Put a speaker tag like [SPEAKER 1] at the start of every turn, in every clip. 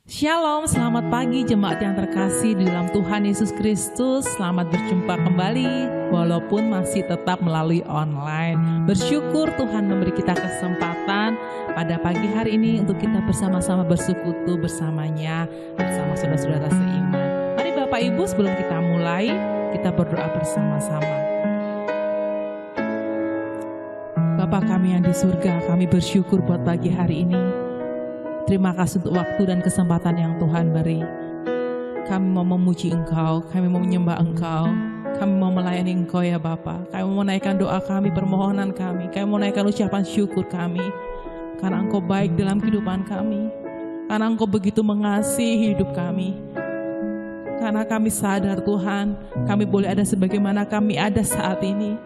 [SPEAKER 1] Shalom, selamat pagi jemaat yang terkasih di dalam Tuhan Yesus Kristus. Selamat berjumpa kembali walaupun masih tetap melalui online. Bersyukur Tuhan memberi kita kesempatan pada pagi hari ini untuk kita bersama-sama bersekutu bersamanya, bersama saudara-saudara seiman. Mari Bapak Ibu, sebelum kita mulai, kita berdoa bersama-sama. Bapa kami yang di surga, kami bersyukur buat pagi hari ini. Terima kasih untuk waktu dan kesempatan yang Tuhan beri. Kami mau memuji Engkau, kami mau menyembah Engkau, kami mau melayani Engkau ya Bapa. Kami mau menaikkan doa kami, permohonan kami, kami mau menaikkan ucapan syukur kami. Karena Engkau baik dalam kehidupan kami, karena Engkau begitu mengasihi hidup kami. Karena kami sadar Tuhan, kami boleh ada sebagaimana kami ada saat ini.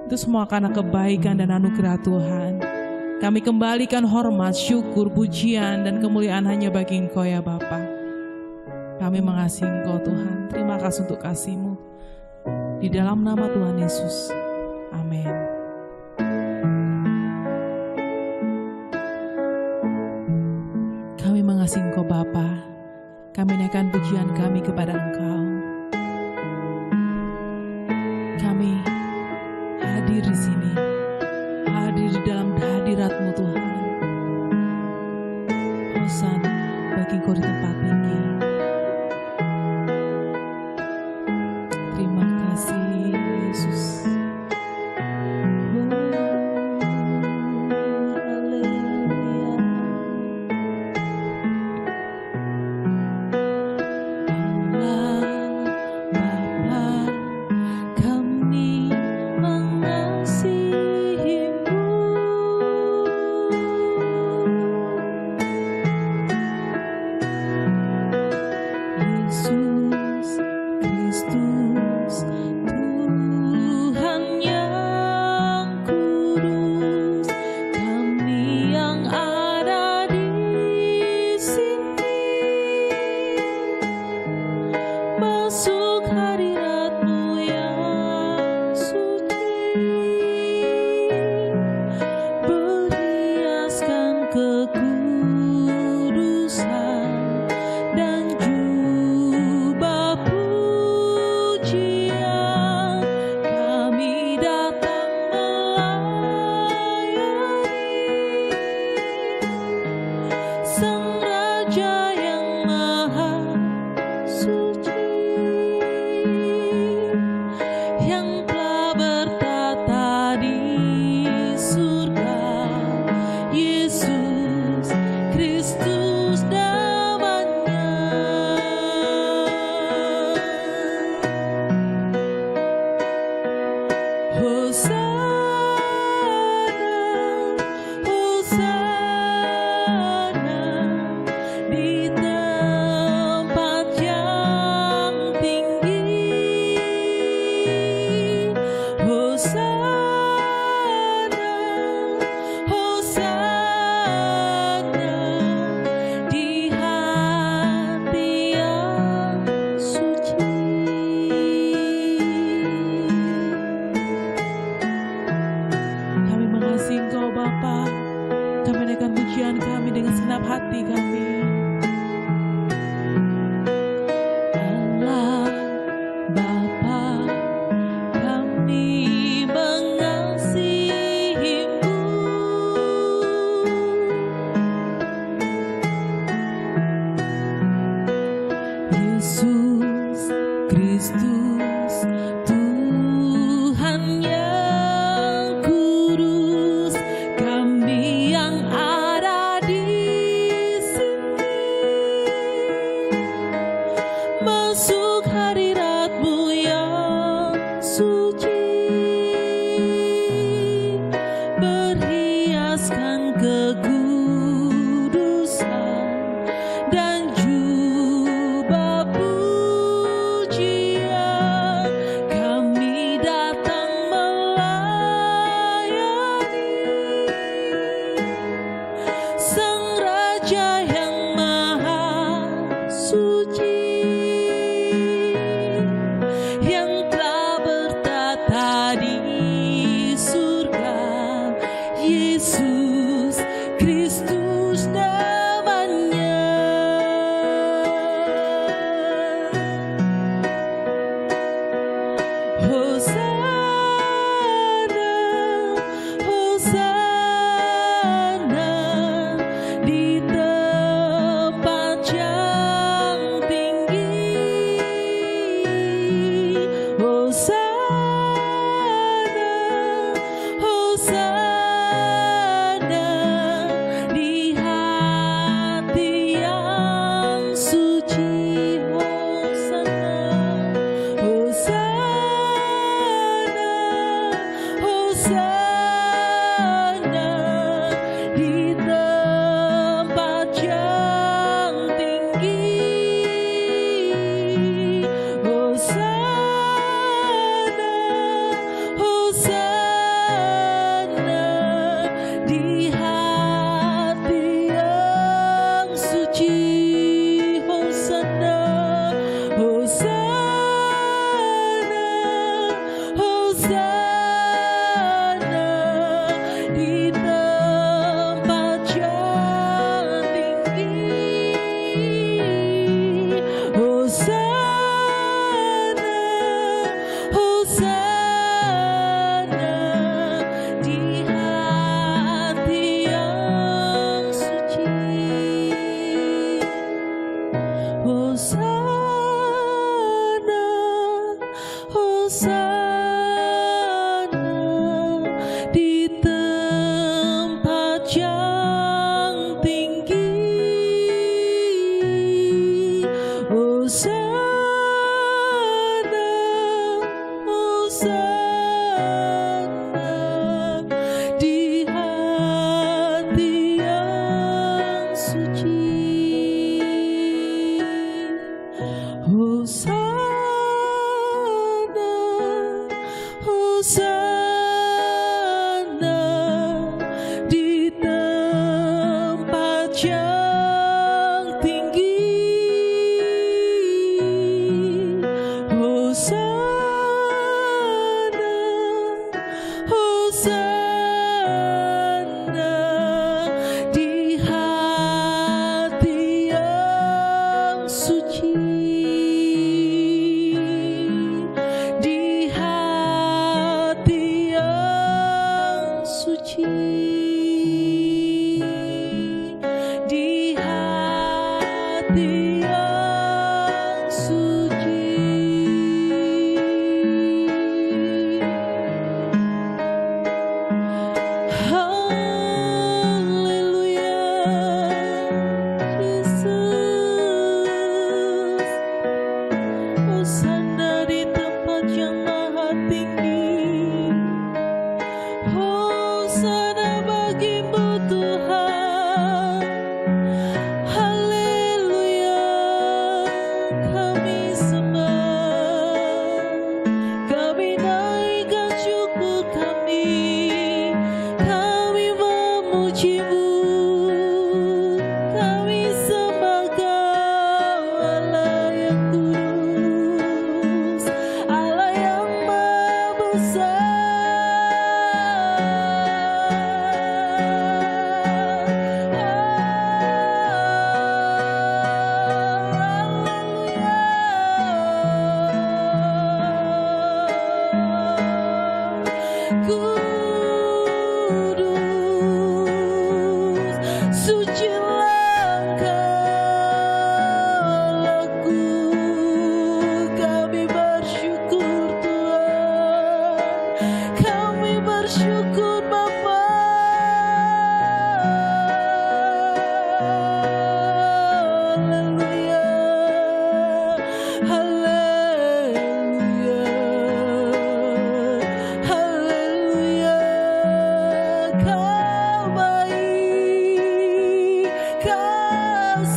[SPEAKER 1] Itu semua karena kebaikan dan anugerah Tuhan. Kami kembalikan hormat, syukur, pujian, dan kemuliaan hanya bagi Engkau ya Bapa. Kami mengasihi Engkau Tuhan. Terima kasih untuk kasih-Mu. Di dalam nama Tuhan Yesus. Amin. Kami mengasihi Engkau Bapa. Kami naikkan pujian kami kepada Engkau. Kami hadir di sini. Hadir di dalam hadirat-Mu Tuhan. Hosana bagi Engkau di tempat tinggi. Terima kasih Yesus.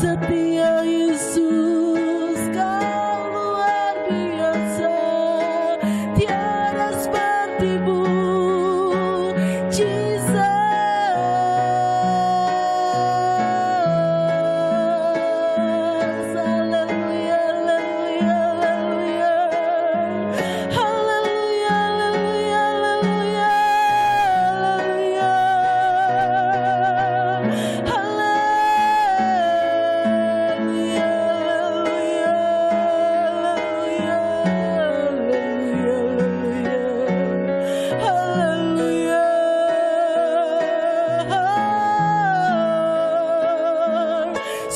[SPEAKER 1] setia Yesus, Kau luar biasa, tiada seperti-Mu, Jesus. Haleluya, haleluya, haleluya. Haleluya, haleluya, haleluya,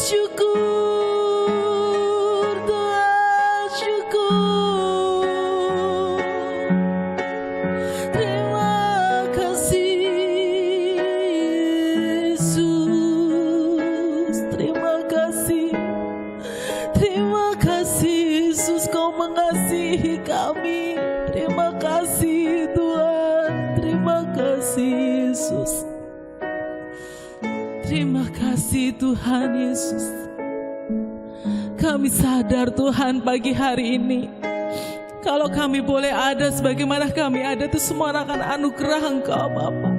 [SPEAKER 1] syukur Tuhan, syukur. Terima kasih Yesus, terima kasih. Terima kasih Yesus, Kau mengasihi kami. Terima kasih Tuhan, terima kasih Yesus. Terima kasih Tuhan Yesus. Kami sadar Tuhan pagi hari ini, kalau kami boleh ada sebagaimana kami ada, itu semua akan anugerah Engkau Bapa.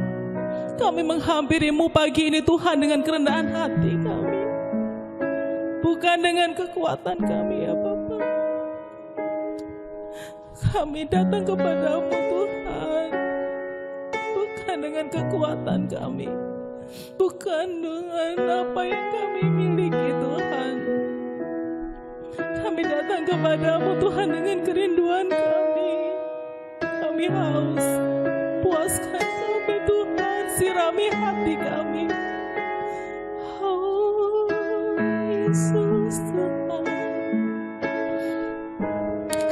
[SPEAKER 1] Kami menghampiri-Mu pagi ini Tuhan dengan kerendahan hati kami, bukan dengan kekuatan kami ya Bapa. Kami datang kepadamu Tuhan, bukan dengan kekuatan kami, bukan dengan apa yang kami miliki Tuhan. Kami datang kepadamu Tuhan dengan kerinduan kami. Kami haus, puaskan kami Tuhan, sirami hati kami. Oh Yesus Tuhan,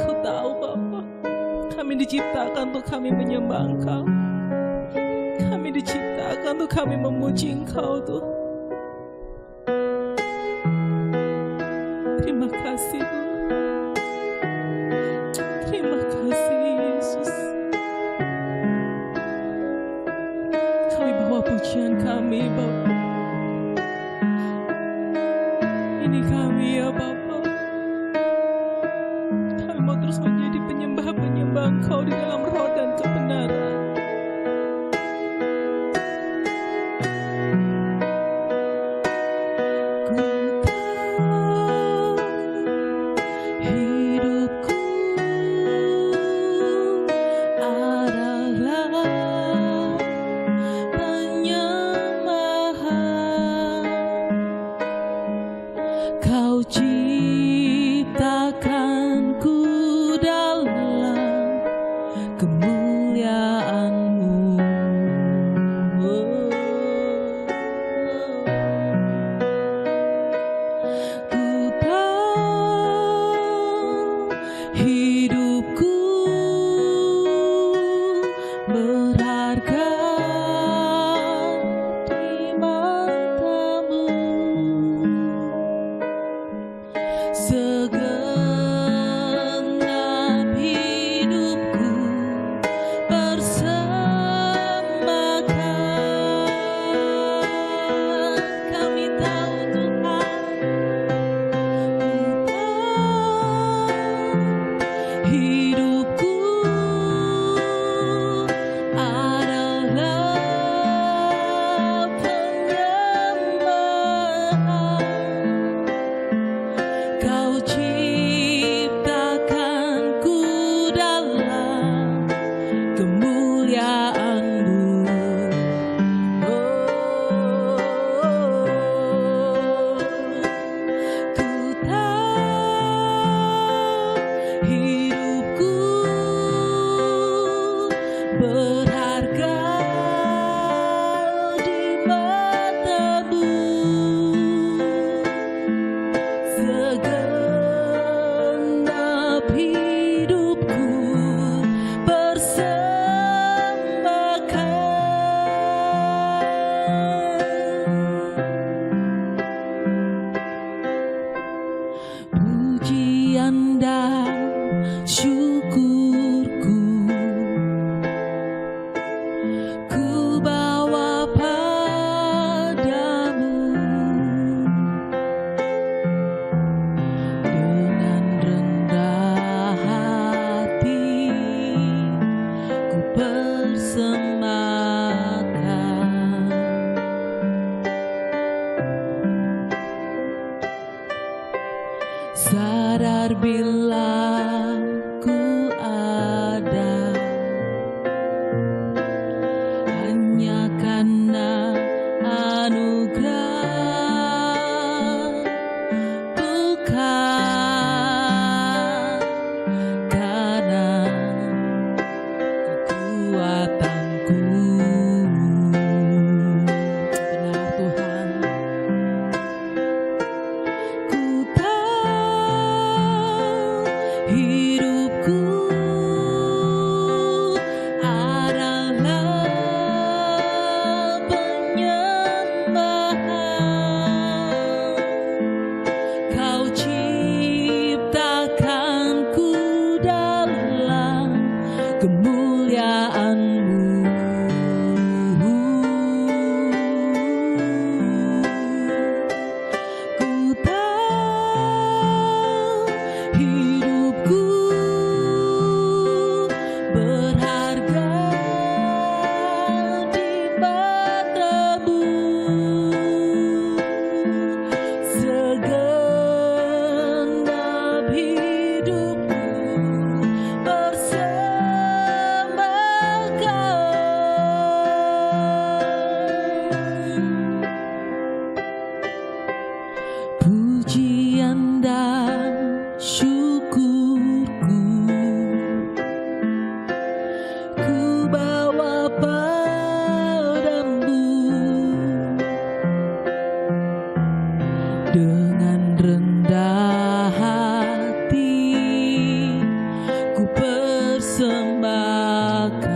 [SPEAKER 1] Kau tahu Bapa, kami diciptakan untuk kami menyembah Engkau. Kami diciptakan untuk kami memuji Engkau Tuhan. Terima kasih Tuhan. Terima kasih Yesus. Kami bawa pujian kami Bapa. Ini kami ya Bapa. Kami mau terus menjadi penyembah-penyembah Engkau di dalam roh dan kebenaran. Kau ciptakanku dalam kemuliaan-Mu. Ku tahu hidupku berharga di mata-Mu. Segenap hidupku persembahkan. Kami tahu Tuhan, hidupku adalah penyembahan. Kau ciptakanku dalam kemuliaan-Mu. Ku tahu hidupku berharga di mata-Mu. Segenap hidupku persembahkan. Pujian dan syukurku ku bawa padamu. Sadar bila ku ada hanya karena anugerah, bukan karena kekuatanku. Benar Tuhan, ku tahu hidupku adalah penyembahan. Kau ciptakanku dalam kemuliaan-Mu. Ku tahu hidupku berharga di mata-Mu. Segenap hidupku bersama Kau. Pujian dan syukurku ku bawa padamu, dengan rendah hati ku persembahkan.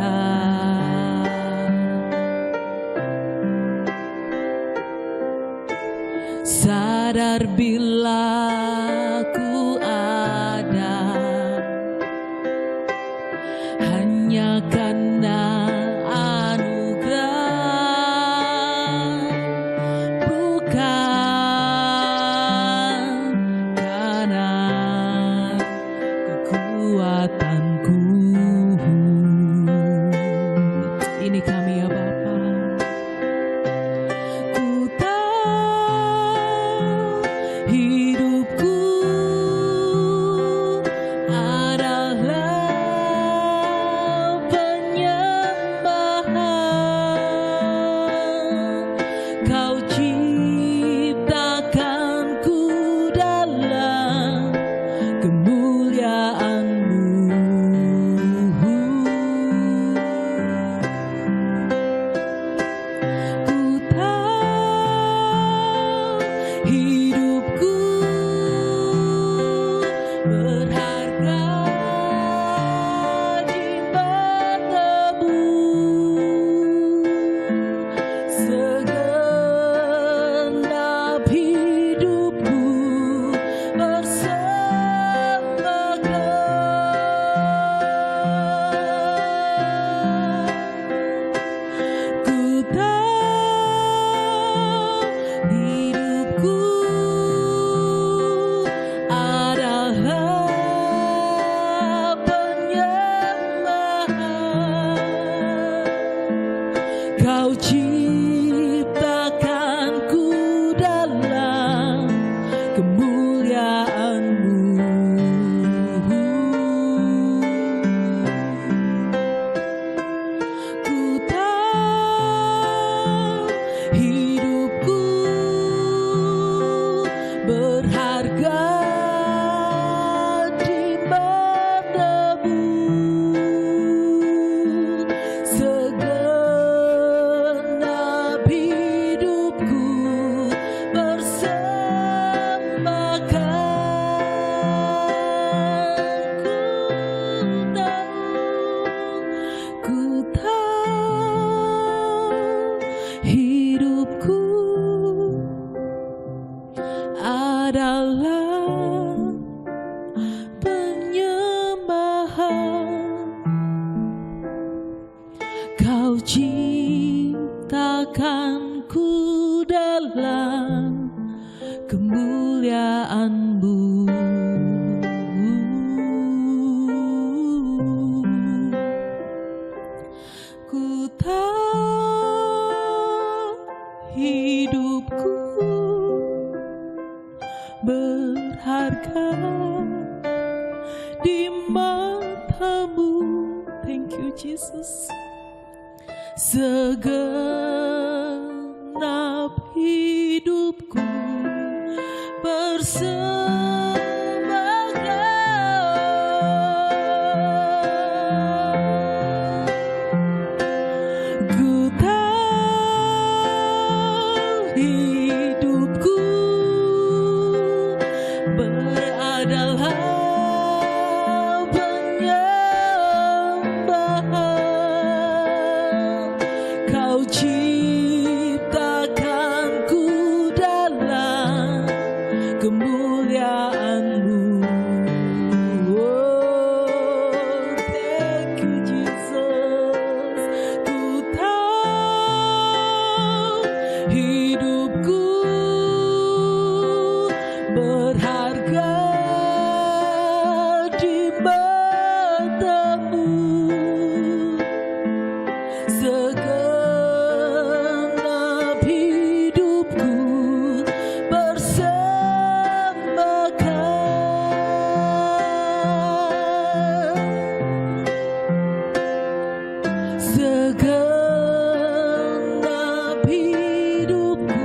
[SPEAKER 1] Sadar bila ku ada hanya karena anugerah, bukan karena kekuatanku. Ini kami ya Bapa. Ku tahu hidupku adalah penyembahan. Kau ciptakanku dalam kemuliaan-Mu. Ku tahu hidupku berharga di mata-Mu. Segenap hidupku bersama Kau. Ku tahu hidupku adalah penyembahan. Kau ciptakanku dalam kemuliaan-Mu. Ku tahu hidupku berharga di mata-Mu. Segenap hidupku bersama Kau. Ku tahu hidupku adalah penyembahan. Kau ciptakanku dalam kemuliaan-Mu. Ku tahu hidupku berharga di matamu. Thank you Jesus. Segenap hidupku bersembahkan. Ku tahu hidupku beradalah penyembahan. Kau ciptakanku dalam kemuliaan-Mu. Oh, thank you Jesus. Ku tahu hidupku berharga di mata-Mu. Segenap hidupku bersembahkan. Segenap hidupku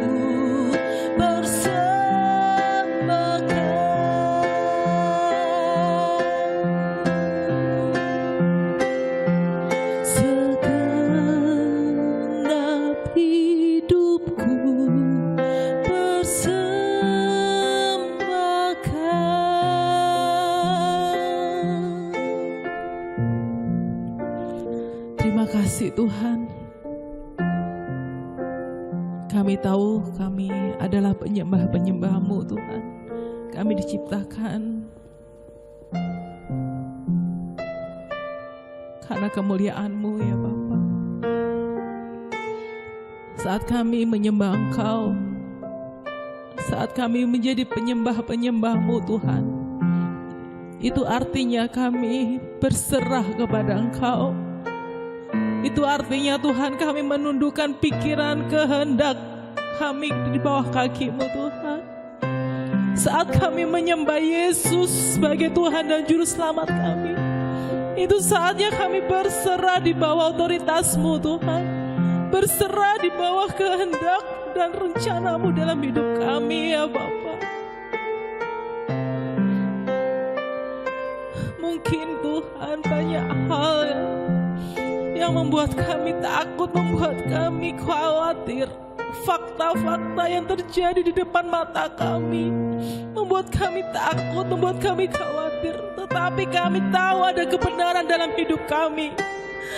[SPEAKER 1] bersembahkan. Segenap hidupku bersembahkan. Terima kasih Tuhan. Kami tahu kami adalah penyembah-penyembah-Mu Tuhan. Kami diciptakan karena kemuliaan-Mu ya Bapa. Saat kami menyembah Engkau, saat kami menjadi penyembah-penyembah-Mu Tuhan, itu artinya kami berserah kepada Engkau. Itu artinya Tuhan kami menundukkan pikiran kehendak kami di bawah kaki-Mu Tuhan. Saat kami menyembah Yesus sebagai Tuhan dan Juru Selamat kami, itu saatnya kami berserah di bawah otoritas-Mu Tuhan. Berserah di bawah kehendak dan rencana-Mu dalam hidup kami ya Bapa. Mungkin Tuhan banyak hal yang membuat kami takut, membuat kami khawatir. Fakta-fakta yang terjadi di depan mata kami membuat kami takut, membuat kami khawatir. Tetapi kami tahu ada kebenaran dalam hidup kami.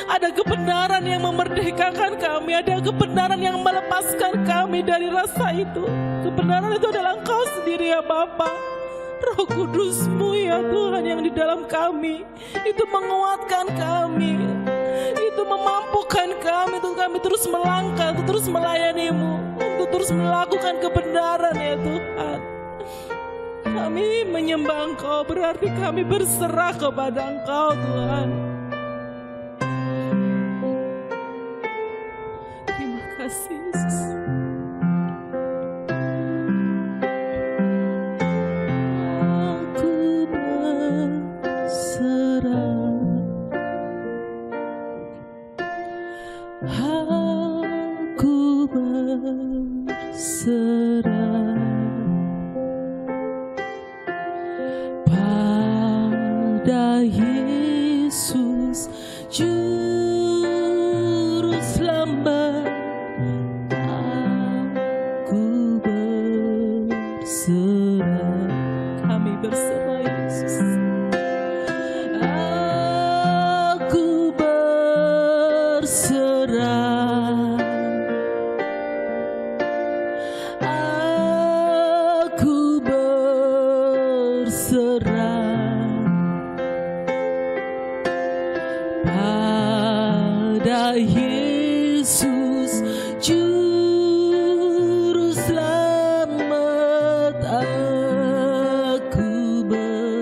[SPEAKER 1] Ada kebenaran yang memerdekakan kami. Ada kebenaran yang melepaskan kami dari rasa itu. Kebenaran itu adalah Engkau sendiri ya Bapa. Roh Kudus-Mu ya Tuhan yang di dalam kami, itu menguatkan kami, itu memampukan kami untuk kami terus melangkah, untuk terus melayani-Mu, untuk terus melakukan kebenaran ya Tuhan. Kami menyembah Engkau berarti kami berserah kepada Engkau Tuhan. Terima kasih Yesus. Aku berserah pada Yesus Juru Selamat. Aku berserah, kami berserah Yesus. Aku berserah, aku berserah pada Yesus Juru Selamat. Aku berserah.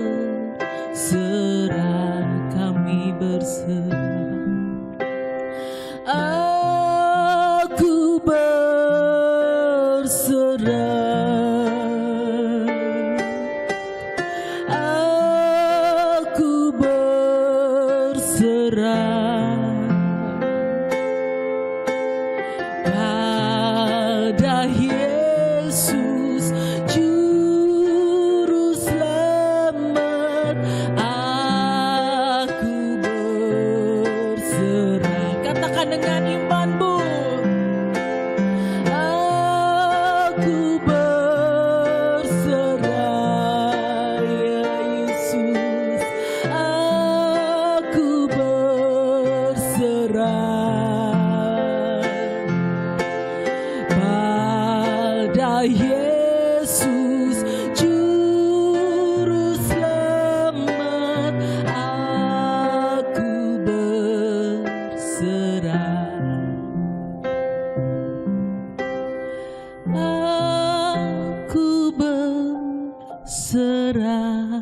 [SPEAKER 1] berserah.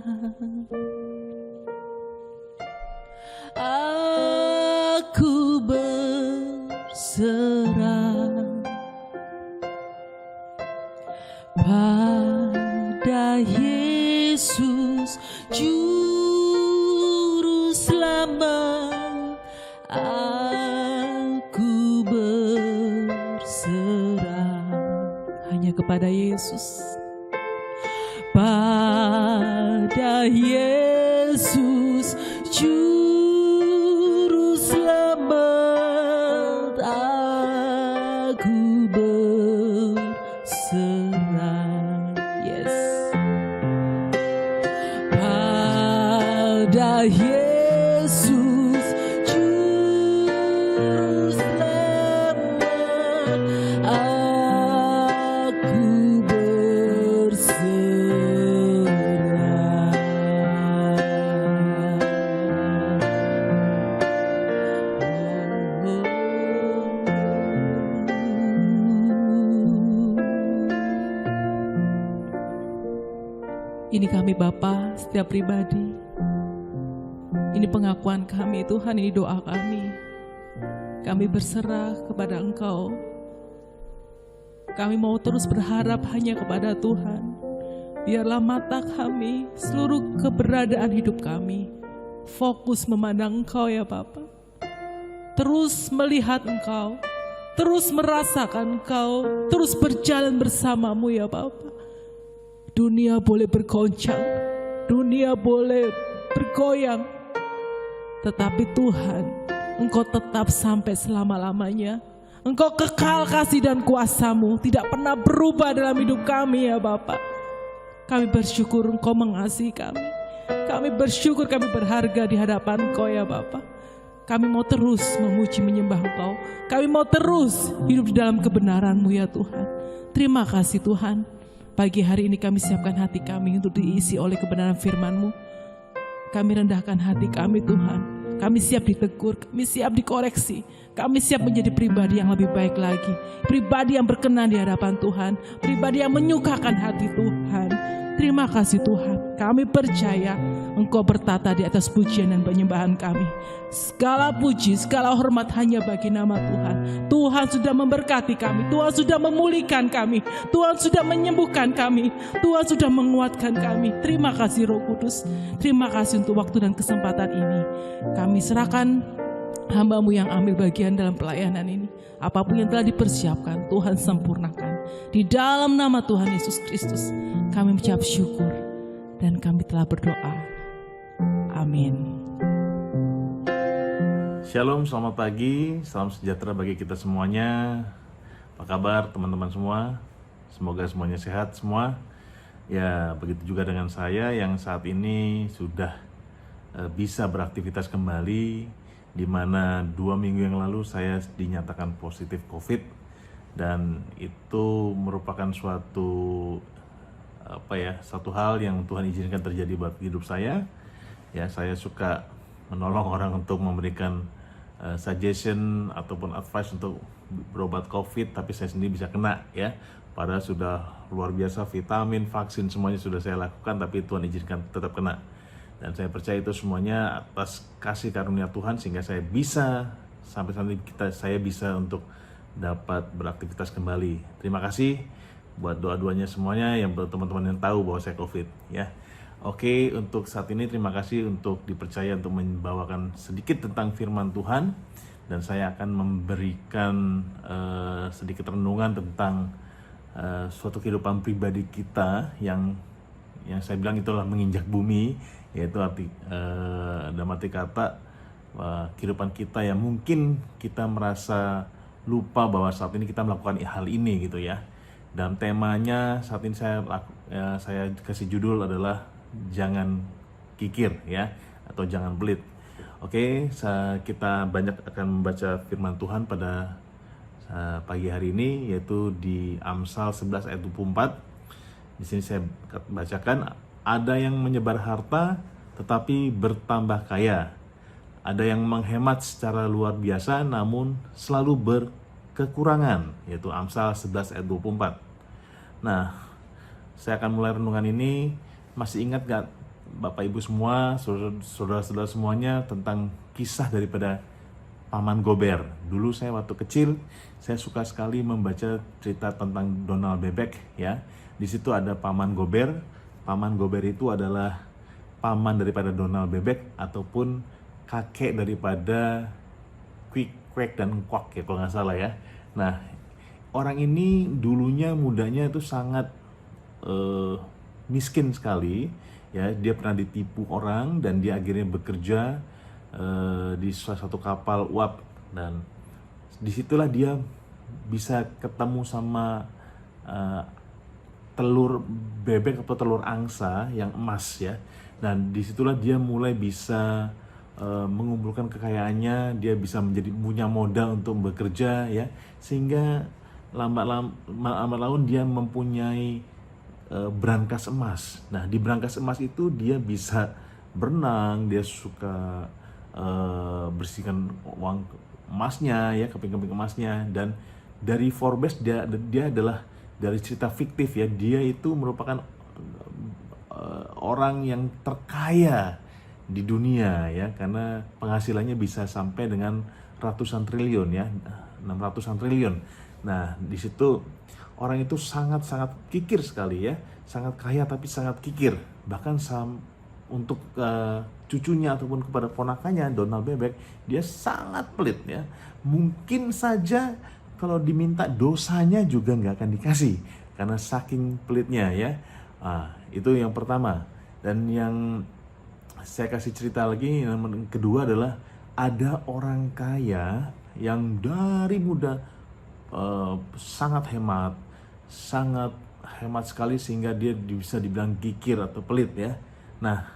[SPEAKER 1] Aku berserah pada Yesus Juru Selamat. Aku berserah hanya kepada Yesus, pada Yesus Juru Selamat. Aku berserah, yes, pada Yesus Juru Selamat. Aku berserah. Ini kami Bapa, setiap pribadi. Ini pengakuan kami Tuhan, ini doa kami. Kami berserah kepada Engkau. Kami mau terus berharap hanya kepada Tuhan. Biarlah mata kami, seluruh keberadaan hidup kami, fokus memandang Engkau ya Bapa. Terus melihat Engkau, terus merasakan Engkau, terus berjalan bersamamu ya Bapa. Dunia boleh bergoncang, dunia boleh bergoyang, tetapi Tuhan, Engkau tetap sampai selama-lamanya. Engkau kekal kasih dan kuasa-Mu, tidak pernah berubah dalam hidup kami ya Bapa. Kami bersyukur Engkau mengasihi kami. Kami bersyukur kami berharga di hadapan Engkau ya Bapa. Kami mau terus memuji menyembah Engkau. Kami mau terus hidup di dalam kebenaran-Mu ya Tuhan. Terima kasih Tuhan. Pagi hari ini kami siapkan hati kami untuk diisi oleh kebenaran firman-Mu. Kami rendahkan hati kami Tuhan. Kami siap ditegur, kami siap dikoreksi. Kami siap menjadi pribadi yang lebih baik lagi. Pribadi yang berkenan di hadapan Tuhan. Pribadi yang menyukakan hati Tuhan. Terima kasih Tuhan. Kami percaya Engkau bertata di atas pujian dan penyembahan kami. Segala puji, segala hormat hanya bagi nama Tuhan. Tuhan sudah memberkati kami. Tuhan sudah memulihkan kami. Tuhan sudah menyembuhkan kami. Tuhan sudah menguatkan kami. Terima kasih Roh Kudus. Terima kasih untuk waktu dan kesempatan ini. Kami serahkan hamba-Mu yang ambil bagian dalam pelayanan ini. Apapun yang telah dipersiapkan, Tuhan sempurnakan. Di dalam nama Tuhan Yesus Kristus, kami mengucap syukur dan kami telah berdoa. Amin.
[SPEAKER 2] Shalom, selamat pagi, salam sejahtera bagi kita semuanya. Apa kabar teman-teman semua? Semoga semuanya sehat semua. Ya, begitu juga dengan saya yang saat ini sudah bisa beraktivitas kembali, di mana 2 minggu yang lalu saya dinyatakan positif COVID, dan itu merupakan satu hal yang Tuhan izinkan terjadi buat hidup saya. Ya, saya suka menolong orang untuk memberikan suggestion ataupun advice untuk berobat COVID, tapi saya sendiri bisa kena ya. Padahal sudah luar biasa, vitamin, vaksin semuanya sudah saya lakukan, tapi Tuhan izinkan tetap kena. Dan saya percaya itu semuanya atas kasih karunia Tuhan, sehingga saya bisa sampai saat ini saya bisa untuk dapat beraktivitas kembali. Terima kasih buat doa-doanya semuanya, yang buat teman-teman yang tahu bahwa saya COVID ya. Oke, untuk saat ini terima kasih untuk dipercaya untuk membawakan sedikit tentang firman Tuhan, dan saya akan memberikan sedikit renungan tentang suatu kehidupan pribadi kita yang saya bilang itulah menginjak bumi, yaitu dalam arti kata kehidupan kita yang mungkin kita merasa lupa bahwa saat ini kita melakukan hal ini gitu ya. Dan temanya saat ini saya kasih judul adalah jangan kikir ya, atau jangan pelit. Oke, kita banyak akan membaca firman Tuhan pada pagi hari ini, yaitu di Amsal 11 ayat 24. Di sini saya bacakan, ada yang menyebar harta tetapi bertambah kaya. Ada yang menghemat secara luar biasa namun selalu berkekurangan, yaitu Amsal 11 ayat 24. Nah, saya akan mulai renungan ini masih ingat gak Bapak Ibu semua, saudara-saudara semuanya, tentang kisah daripada Paman Gober? Dulu saya waktu kecil, saya suka sekali membaca cerita tentang Donald Bebek ya. Di situ ada Paman Gober. Paman Gober itu adalah paman daripada Donald Bebek ataupun kakek daripada Quick, Quack dan Quack ya kalau nggak salah ya. Nah, orang ini dulunya mudanya itu sangat miskin sekali ya. Dia pernah ditipu orang dan dia akhirnya bekerja di salah satu kapal uap, dan disitulah dia bisa ketemu sama telur bebek atau telur angsa yang emas ya. Dan disitulah dia mulai bisa mengumpulkan kekayaannya, dia bisa punya modal untuk bekerja ya, sehingga lambat laun dia mempunyai brankas emas. Nah, di brankas emas itu dia bisa berenang, dia suka bersihkan uang emasnya ya, keping-keping emasnya. Dan dari Forbes dia adalah, dari cerita fiktif ya, dia itu merupakan orang yang terkaya di dunia ya, karena penghasilannya bisa sampai dengan ratusan triliun ya, 600-an triliun. Nah, di situ orang itu sangat-sangat kikir sekali ya, sangat kaya tapi sangat kikir. Bahkan untuk cucunya ataupun kepada ponakannya Donald Bebek, dia sangat pelit ya. Mungkin saja kalau diminta dosanya juga nggak akan dikasih karena saking pelitnya ya. Itu yang pertama. Dan yang saya kasih cerita lagi, yang kedua adalah ada orang kaya yang dari muda sangat hemat sekali, sehingga dia bisa dibilang kikir atau pelit ya. Nah,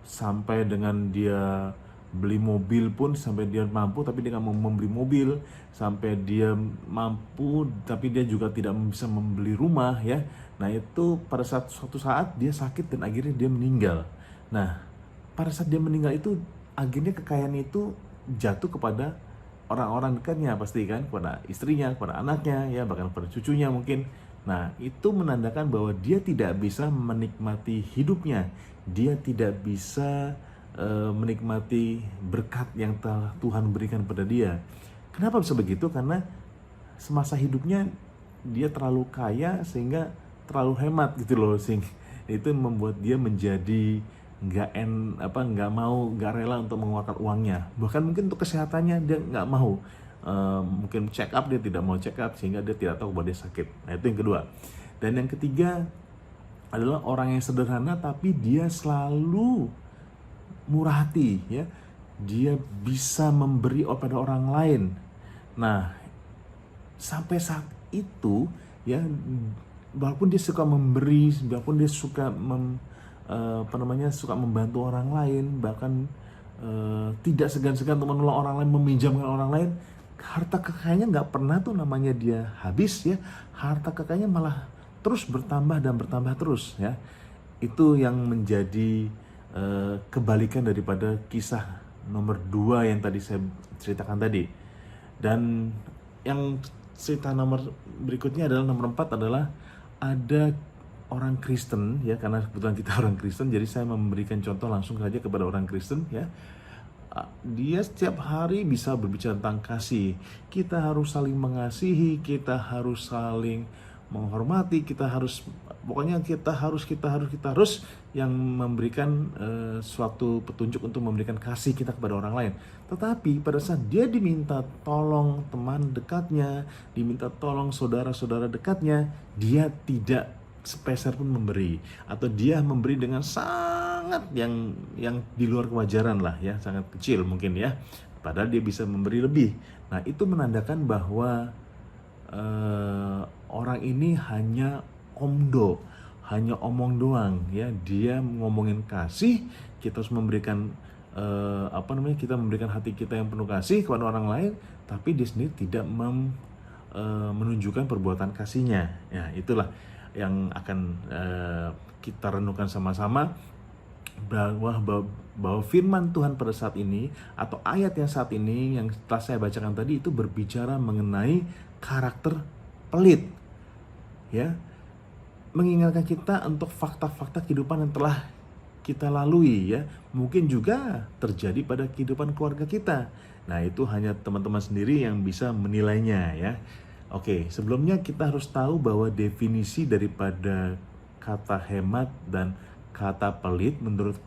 [SPEAKER 2] sampai dengan dia beli mobil pun, sampai dia mampu tapi dia nggak mau membeli mobil, sampai dia mampu tapi dia juga tidak bisa membeli rumah ya. Nah, itu pada suatu saat dia sakit dan akhirnya dia meninggal. Nah, pada saat dia meninggal itu akhirnya kekayaan itu jatuh kepada orang-orang dekatnya pasti kan, kepada istrinya, kepada anaknya ya, bahkan kepada cucunya mungkin. Nah, itu menandakan bahwa dia tidak bisa menikmati hidupnya, dia tidak bisa menikmati berkat yang telah Tuhan berikan pada dia. Kenapa bisa begitu? Karena semasa hidupnya dia terlalu kaya sehingga terlalu hemat gitu loh, sehingga itu membuat dia menjadi nggak rela untuk mengeluarkan uangnya. Bahkan mungkin untuk kesehatannya dia nggak mau, mungkin check up dia tidak mau check up, sehingga dia tidak tahu bahwa dia sakit. Nah, itu yang kedua. Dan yang ketiga adalah orang yang sederhana tapi dia selalu murah hati ya, dia bisa memberi pada orang lain. Nah, sampai saat itu ya, walaupun dia suka memberi, walaupun dia suka suka membantu orang lain, bahkan tidak segan-segan untuk menolong orang lain, meminjamkan orang lain, harta kekayaannya nggak pernah tuh namanya dia habis ya. Harta kekayaannya malah terus bertambah dan bertambah terus ya. Itu yang menjadi kebalikan daripada kisah nomor 2 yang tadi saya ceritakan tadi. Dan yang cerita nomor berikutnya adalah nomor 4 adalah ada orang Kristen ya, karena kebetulan kita orang Kristen, jadi saya memberikan contoh langsung saja kepada orang Kristen ya. Dia setiap hari bisa berbicara tentang kasih. Kita harus saling mengasihi, kita harus saling menghormati, kita harus yang memberikan suatu petunjuk untuk memberikan kasih kita kepada orang lain. Tetapi pada saat dia diminta tolong teman dekatnya, diminta tolong saudara-saudara dekatnya, dia tidak sepeser pun memberi, atau dia memberi dengan sangat yang di luar kewajaran lah ya, sangat kecil mungkin ya, padahal dia bisa memberi lebih. Nah, itu menandakan bahwa orang ini hanya omong doang ya. Dia ngomongin kasih, kita harus memberikan kita memberikan hati kita yang penuh kasih kepada orang lain, tapi dia sendiri tidak menunjukkan perbuatan kasihnya. Ya, itulah yang akan kita renungkan sama-sama, bahwa firman Tuhan pada saat ini, atau ayat yang saat ini yang telah saya bacakan tadi, itu berbicara mengenai karakter pelit ya. mengingatkan kita untuk fakta-fakta kehidupan yang telah kita lalui ya. Mungkin juga terjadi pada kehidupan keluarga kita. Nah, itu hanya teman-teman sendiri yang bisa menilainya ya. Oke, sebelumnya kita harus tahu bahwa definisi daripada kata hemat dan kata pelit menurut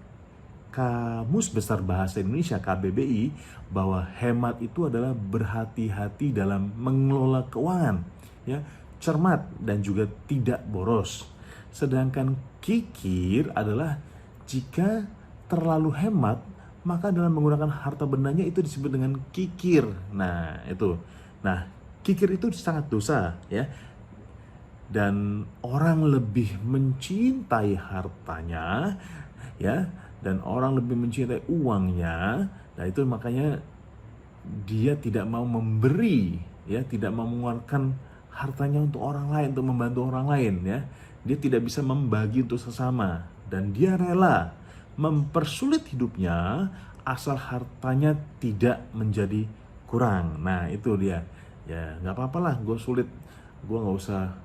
[SPEAKER 2] Kamus Besar Bahasa Indonesia KBBI, bahwa hemat itu adalah berhati-hati dalam mengelola keuangan ya, cermat dan juga tidak boros. Sedangkan kikir adalah jika terlalu hemat, maka dalam menggunakan harta bendanya itu disebut dengan kikir. Nah, itu. Nah, kikir itu sangat dosa ya. Dan orang lebih mencintai hartanya ya, dan orang lebih mencintai uangnya. Nah, itu makanya dia tidak mau memberi ya, tidak mau mengeluarkan hartanya untuk orang lain, untuk membantu orang lain ya. Dia tidak bisa membagi untuk sesama, dan dia rela mempersulit hidupnya asal hartanya tidak menjadi kurang. Nah, itu dia ya. Nggak apa-apa lah gue sulit, gue nggak usah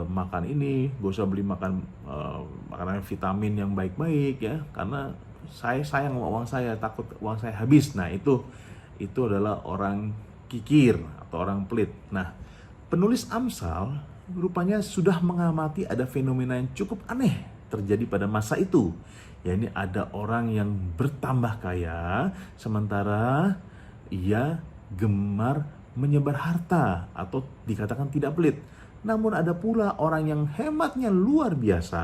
[SPEAKER 2] makan ini, gue usah beli makanan vitamin yang baik-baik ya, karena saya sayang sama uang saya, takut uang saya habis. Nah, itu adalah orang kikir atau orang pelit. Nah, penulis Amsal rupanya sudah mengamati ada fenomena yang cukup aneh terjadi pada masa itu. Ya, ini ada orang yang bertambah kaya sementara ia gemar menyebar harta atau dikatakan tidak pelit. Namun ada pula orang yang hematnya luar biasa,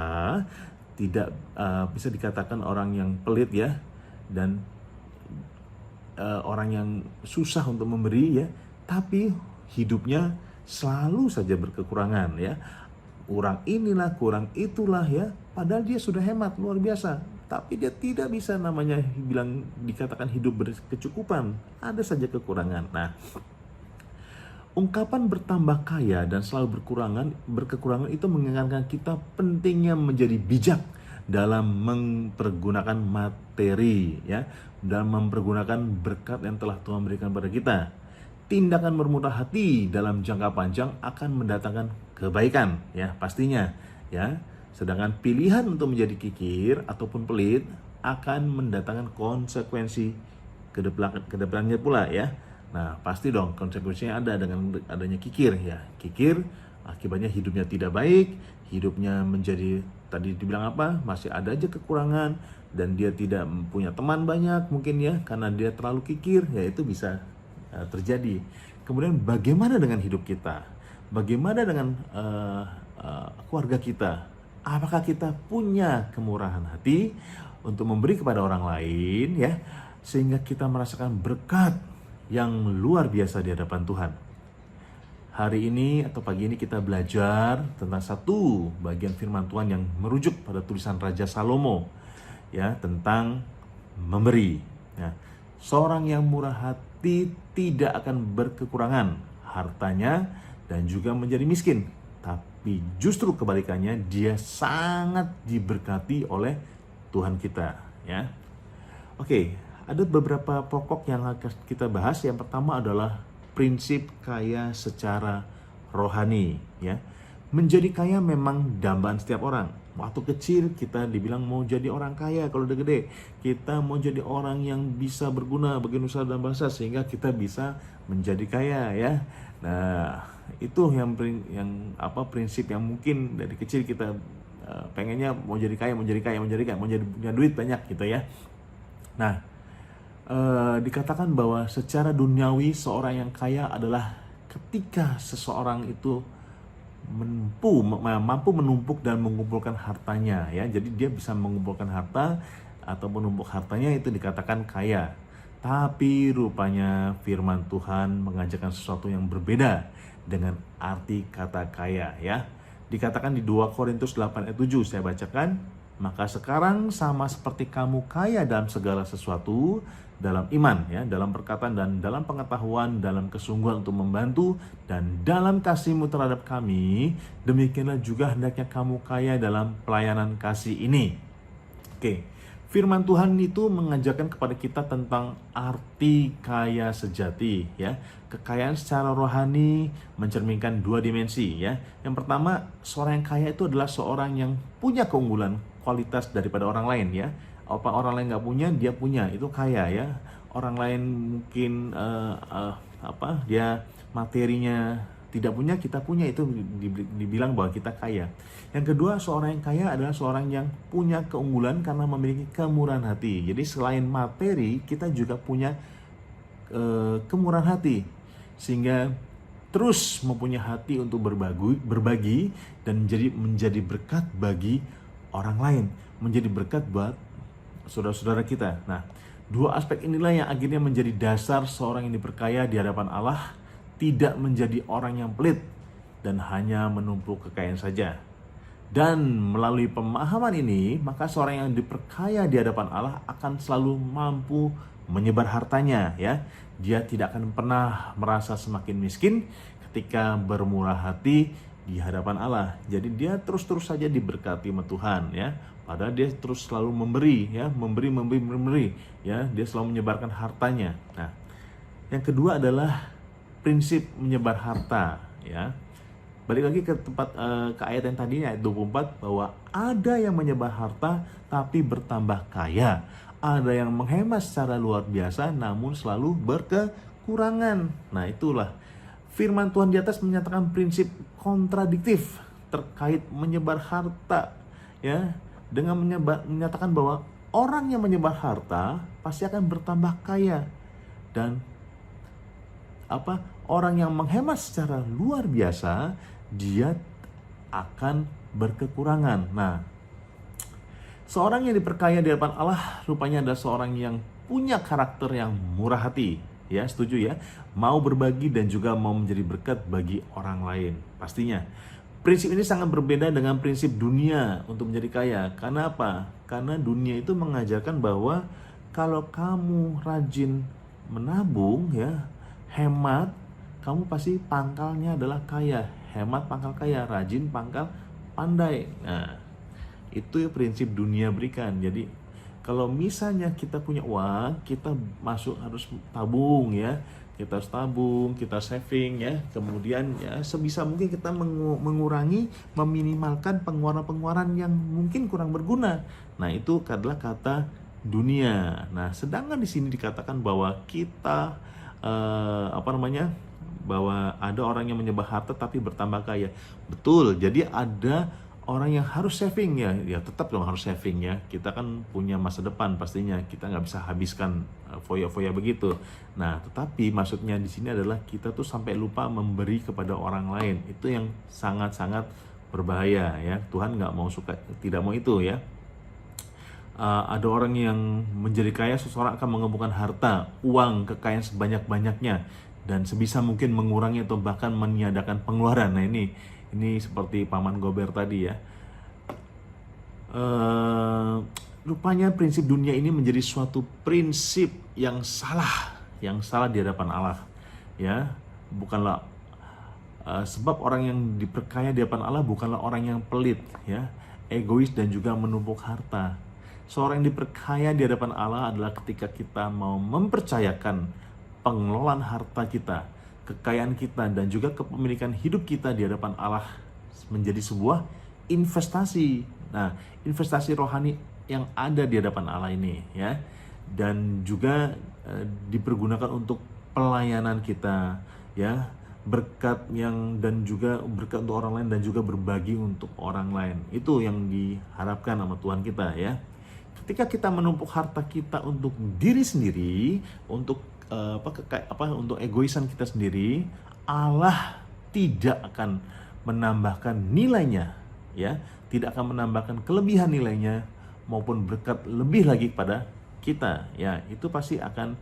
[SPEAKER 2] tidak bisa dikatakan orang yang pelit ya, dan orang yang susah untuk memberi ya, tapi hidupnya selalu saja berkekurangan ya. Kurang inilah, kurang itulah ya. Padahal dia sudah hemat luar biasa, tapi dia tidak bisa namanya dikatakan hidup berkecukupan. Ada saja kekurangan. Nah, ungkapan bertambah kaya dan selalu berkekurangan itu mengingatkan kita pentingnya menjadi bijak dalam mempergunakan materi ya, dalam mempergunakan berkat yang telah Tuhan berikan pada kita. Tindakan bermurah hati dalam jangka panjang akan mendatangkan kebaikan ya, pastinya ya. Sedangkan pilihan untuk menjadi kikir ataupun pelit akan mendatangkan konsekuensi kedepannya pula ya. Nah, pasti dong konsekuensinya ada dengan adanya kikir ya. Kikir akibatnya hidupnya tidak baik, hidupnya menjadi tadi dibilang apa? Masih ada aja kekurangan, dan dia tidak punya teman banyak mungkin ya karena dia terlalu kikir, ya itu bisa terjadi. Kemudian bagaimana dengan hidup kita? Bagaimana dengan keluarga kita? Apakah kita punya kemurahan hati untuk memberi kepada orang lain ya, sehingga kita merasakan berkat yang luar biasa di hadapan Tuhan? Hari ini atau pagi ini kita belajar tentang satu bagian firman Tuhan yang merujuk pada tulisan Raja Salomo ya, tentang memberi ya. Seorang yang murah hati tidak akan berkekurangan hartanya dan juga menjadi miskin, tapi justru kebalikannya, dia sangat diberkati oleh Tuhan kita ya. Oke, ada beberapa pokok yang akan kita bahas. Yang pertama adalah prinsip kaya secara rohani ya. Menjadi kaya memang dambaan setiap orang. Waktu kecil kita dibilang mau jadi orang kaya, kalau udah gede kita mau jadi orang yang bisa berguna bagi nusa dan bangsa sehingga kita bisa menjadi kaya ya. Nah, itu yang prinsip yang mungkin dari kecil kita pengennya mau jadi kaya, mau punya duit banyak gitu ya. Nah, dikatakan bahwa secara duniawi seorang yang kaya adalah ketika seseorang itu mampu menumpuk dan mengumpulkan hartanya ya. Jadi dia bisa mengumpulkan harta atau menumpuk hartanya, itu dikatakan kaya. Tapi rupanya firman Tuhan mengajarkan sesuatu yang berbeda dengan arti kata kaya ya. Dikatakan di 2 Korintus 8 ayat 7, saya bacakan. Maka sekarang sama seperti kamu kaya dalam segala sesuatu, dalam iman ya, dalam perkataan dan dalam pengetahuan, dalam kesungguhan untuk membantu dan dalam kasihmu terhadap kami, demikianlah juga hendaknya kamu kaya dalam pelayanan kasih ini. Oke, Firman Tuhan itu mengajarkan kepada kita tentang arti kaya sejati, ya. Kekayaan secara rohani mencerminkan dua dimensi, ya. Yang pertama, seorang yang kaya itu adalah seorang yang punya keunggulan, kualitas daripada orang lain, ya. Apa orang lain nggak punya, dia punya, itu kaya, ya. Orang lain mungkin dia materinya tidak punya, kita punya, itu dibilang bahwa kita kaya. Yang kedua, seorang yang kaya adalah seorang yang punya keunggulan karena memiliki kemurahan hati. Jadi selain materi, kita juga punya kemurahan hati, sehingga terus mempunyai hati untuk berbagi dan menjadi berkat bagi orang lain, menjadi berkat buat saudara-saudara kita. Nah, dua aspek inilah yang akhirnya menjadi dasar seorang yang diperkaya di hadapan Allah tidak menjadi orang yang pelit dan hanya menumpuk kekayaan saja. Dan melalui pemahaman ini, maka seorang yang diperkaya di hadapan Allah akan selalu mampu menyebar hartanya, ya. Dia tidak akan pernah merasa semakin miskin ketika bermurah hati di hadapan Allah. Jadi dia terus-terus saja diberkati sama Tuhan, ya. Padahal dia terus selalu memberi, ya, memberi, ya. Dia selalu menyebarkan hartanya. Nah, yang kedua adalah prinsip menyebar harta, ya. Balik lagi ke ayat yang tadi, ayat 24, bahwa ada yang menyebar harta tapi bertambah kaya, ada yang menghemat secara luar biasa namun selalu berkekurangan. Nah, itulah firman Tuhan di atas menyatakan prinsip kontradiktif terkait menyebar harta, ya, dengan menyatakan bahwa orang yang menyebar harta pasti akan bertambah kaya, dan orang yang menghemat secara luar biasa dia akan berkekurangan. Nah, seorang yang diperkaya di hadapan Allah rupanya adalah seorang yang punya karakter yang murah hati, ya, setuju ya, mau berbagi dan juga mau menjadi berkat bagi orang lain. Pastinya prinsip ini sangat berbeda dengan prinsip dunia untuk menjadi kaya. Karena apa? Karena dunia itu mengajarkan bahwa kalau kamu rajin menabung, ya, hemat, kamu pasti pangkalnya adalah kaya. Hemat pangkal kaya, rajin pangkal pandai. Nah, itu prinsip dunia berikan. Jadi kalau misalnya kita punya uang, kita harus tabung, ya. Kita harus tabung, kita saving, ya. Kemudian, ya, sebisa mungkin kita mengurangi, meminimalkan pengeluaran-pengeluaran yang mungkin kurang berguna. Nah, itu adalah kata dunia. Nah, sedangkan di sini dikatakan bahwa kita bahwa ada orang yang menyebar harta tapi bertambah kaya. Betul. Jadi ada orang yang harus saving, ya tetap dong harus saving, ya. Kita kan punya masa depan pastinya. Kita nggak bisa habiskan foya-foya begitu. Nah, tetapi maksudnya di sini adalah kita tuh sampai lupa memberi kepada orang lain. Itu yang sangat-sangat berbahaya, ya. Tuhan nggak mau tidak mau itu, ya. Ada orang yang menjadi kaya, seseorang akan mengumpulkan harta, uang, kekayaan sebanyak-banyaknya, dan sebisa mungkin mengurangi atau bahkan meniadakan pengeluaran. Nah, ini seperti Paman Gober tadi, ya. Rupanya prinsip dunia ini menjadi suatu prinsip yang salah di hadapan Allah, ya. Bukanlah sebab orang yang diperkaya di hadapan Allah bukanlah orang yang pelit, ya, egois dan juga menumpuk harta. Seorang yang diperkaya di hadapan Allah adalah ketika kita mau mempercayakan pengelolaan harta kita, kekayaan kita, dan juga kepemilikan hidup kita di hadapan Allah menjadi sebuah investasi. Nah, investasi rohani yang ada di hadapan Allah ini, ya, dan juga dipergunakan untuk pelayanan kita, ya, berkat dan juga berkat untuk orang lain dan juga berbagi untuk orang lain. Itu yang diharapkan sama Tuhan kita, ya. Ketika kita menumpuk harta kita untuk diri sendiri, untuk untuk egoisan kita sendiri, Allah tidak akan menambahkan nilainya, ya, tidak akan menambahkan kelebihan nilainya maupun berkat lebih lagi pada kita, ya. Itu pasti akan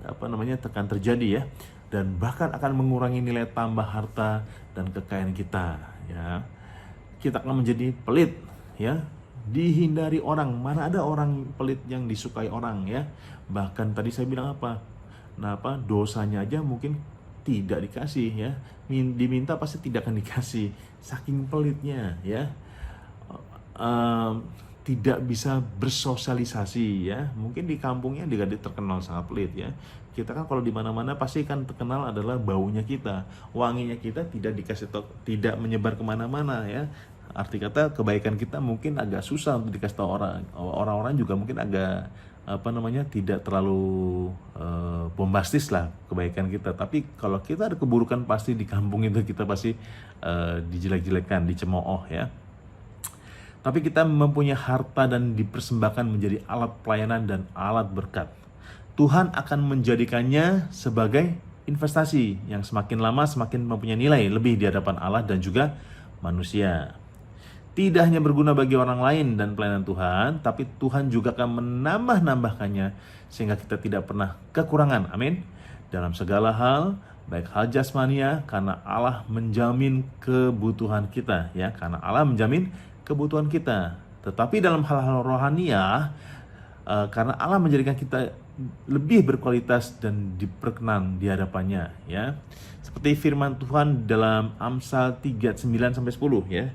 [SPEAKER 2] akan terjadi, ya, dan bahkan akan mengurangi nilai tambah harta dan kekayaan kita, ya. Kita akan menjadi pelit, ya, dihindari orang. Mana ada orang pelit yang disukai orang, ya. Bahkan tadi saya bilang dosanya aja mungkin tidak dikasih, ya. Diminta pasti tidak akan dikasih, saking pelitnya, ya. tidak bisa bersosialisasi ya. Mungkin di kampungnya juga dia terkenal sangat pelit ya. Kita kan kalau di mana-mana pasti kan terkenal adalah baunya kita, wanginya kita tidak dikasih tahu, tidak menyebar kemana-mana ya. Arti kata kebaikan kita mungkin agak susah untuk dikasih tahu orang. Orang-orang juga mungkin agak tidak terlalu bombastis lah kebaikan kita. Tapi kalau kita ada keburukan pasti di kampung itu kita pasti dijelek-jelekan, dicemooh ya. Tapi kita mempunyai harta dan dipersembahkan menjadi alat pelayanan dan alat berkat. Tuhan akan menjadikannya sebagai investasi yang semakin lama semakin mempunyai nilai lebih di hadapan Allah dan juga manusia. Tidak hanya berguna bagi orang lain dan pelayanan Tuhan, tapi Tuhan juga akan menambah-nambahkannya sehingga kita tidak pernah kekurangan. Amin. Dalam segala hal, baik hal jasmania, karena Allah menjamin kebutuhan kita ya, karena Allah menjamin kebutuhan kita. Tetapi dalam hal-hal rohaniah, karena Allah menjadikan kita lebih berkualitas dan diperkenan di hadapannya ya. Seperti firman Tuhan dalam Amsal 3:9-10 ya.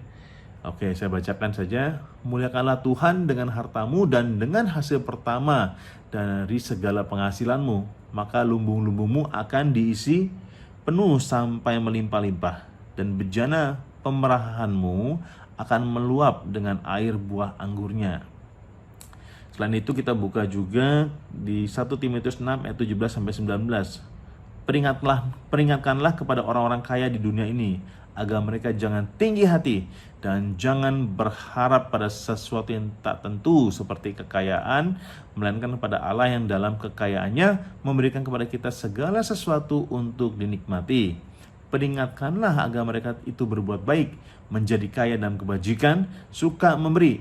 [SPEAKER 2] Oke, saya bacakan saja. Muliakanlah Tuhan dengan hartamu dan dengan hasil pertama dari segala penghasilanmu, maka lumbung-lumbungmu akan diisi penuh sampai melimpah-limpah, dan bejana pemerahanmu akan meluap dengan air buah anggurnya. Selain itu kita buka juga di 1 Timotius 6 ayat 17-19. Peringatkanlah kepada orang-orang kaya di dunia ini agar mereka jangan tinggi hati dan jangan berharap pada sesuatu yang tak tentu seperti kekayaan, melainkan kepada Allah yang dalam kekayaannya memberikan kepada kita segala sesuatu untuk dinikmati. Peringatkanlah agar mereka itu berbuat baik, menjadi kaya dalam kebajikan, suka memberi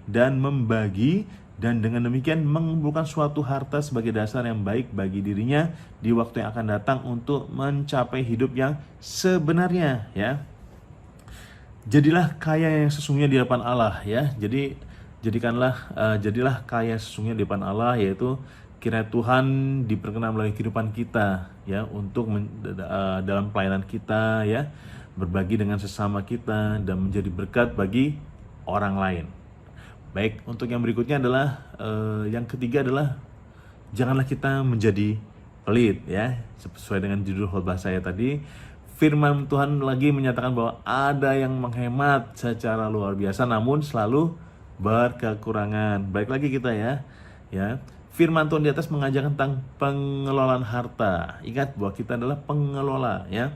[SPEAKER 2] dan membagi, dan dengan demikian mengumpulkan suatu harta sebagai dasar yang baik bagi dirinya di waktu yang akan datang untuk mencapai hidup yang sebenarnya ya. Jadilah kaya yang sesungguhnya di hadapan Allah ya. Jadilah kaya sesungguhnya di hadapan Allah, yaitu kiranya Tuhan diperkenan melalui kehidupan kita ya, untuk dalam pelayanan kita ya, berbagi dengan sesama kita dan menjadi berkat bagi orang lain. Baik, untuk yang berikutnya adalah yang ketiga adalah janganlah kita menjadi pelit ya. Sesuai dengan judul khotbah saya tadi, firman Tuhan lagi menyatakan bahwa ada yang menghemat secara luar biasa namun selalu berkekurangan. Baik lagi kita ya. Firman Tuhan di atas mengajarkan tentang pengelolaan harta. Ingat bahwa kita adalah pengelola ya.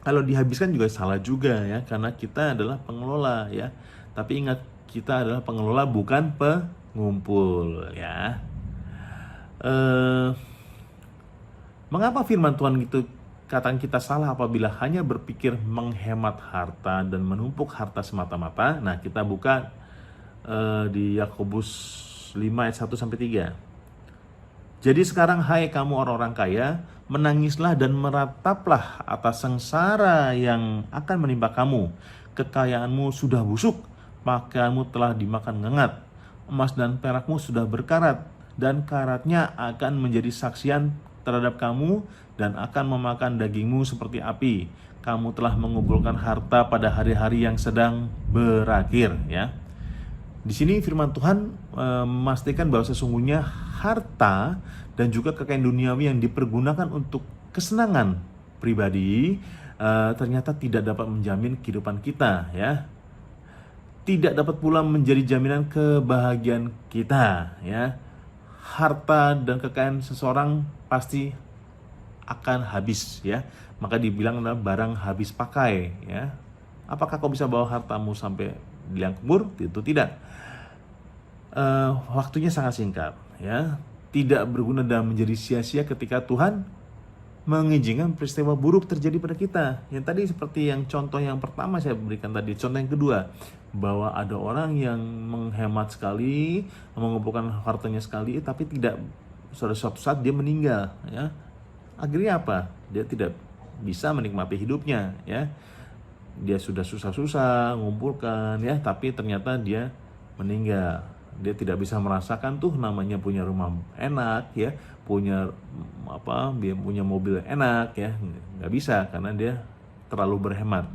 [SPEAKER 2] Kalau dihabiskan juga salah juga ya, karena kita adalah pengelola ya. Tapi ingat, kita adalah pengelola bukan pengumpul ya. Mengapa firman Tuhan itu katakan kita salah apabila hanya berpikir menghemat harta dan menumpuk harta semata-mata? Nah, kita buka di Yakobus 5 ayat 1-3. Jadi sekarang hai kamu orang-orang kaya, menangislah dan merataplah atas sengsara yang akan menimpa kamu. Kekayaanmu sudah busuk, pakaianmu telah dimakan ngengat, emas dan perakmu sudah berkarat, dan karatnya akan menjadi saksian terhadap kamu dan akan memakan dagingmu seperti api. Kamu telah mengumpulkan harta pada hari-hari yang sedang berakhir ya. Di sini firman Tuhan memastikan bahwa sesungguhnya harta dan juga kekayaan duniawi yang dipergunakan untuk kesenangan pribadi ternyata tidak dapat menjamin kehidupan kita ya. Tidak dapat pula menjadi jaminan kebahagiaan kita ya. Harta dan kekayaan seseorang pasti akan habis ya. Maka dibilang adalah barang habis pakai ya. Apakah kau bisa bawa hartamu sampai di liang kubur? Itu tidak. Waktunya sangat singkat ya. Tidak berguna dan menjadi sia-sia ketika Tuhan mengizinkan peristiwa buruk terjadi pada kita. Yang tadi seperti yang contoh yang pertama saya berikan tadi. Contoh yang kedua, bahwa ada orang yang menghemat sekali, mengumpulkan hartanya sekali, tapi tidak, suatu saat dia meninggal ya. Akhirnya apa? Dia tidak bisa menikmati hidupnya ya. Dia sudah susah-susah mengumpulkan ya, tapi ternyata dia meninggal. Dia tidak bisa merasakan tuh namanya punya rumah enak ya, punya mobil enak ya, nggak bisa karena dia terlalu berhemat.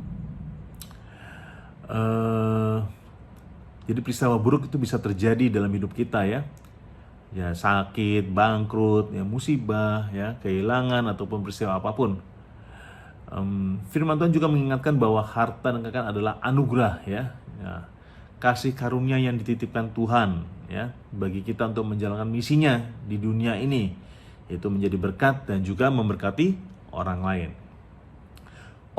[SPEAKER 2] Jadi peristiwa buruk itu bisa terjadi dalam hidup kita ya. Ya sakit, bangkrut, ya musibah, ya kehilangan ataupun peristiwa apapun. Firman Tuhan juga mengingatkan bahwa harta dan kekayaan adalah anugerah ya. Ya, kasih karunia yang dititipkan Tuhan ya bagi kita untuk menjalankan misinya di dunia ini, yaitu menjadi berkat dan juga memberkati orang lain.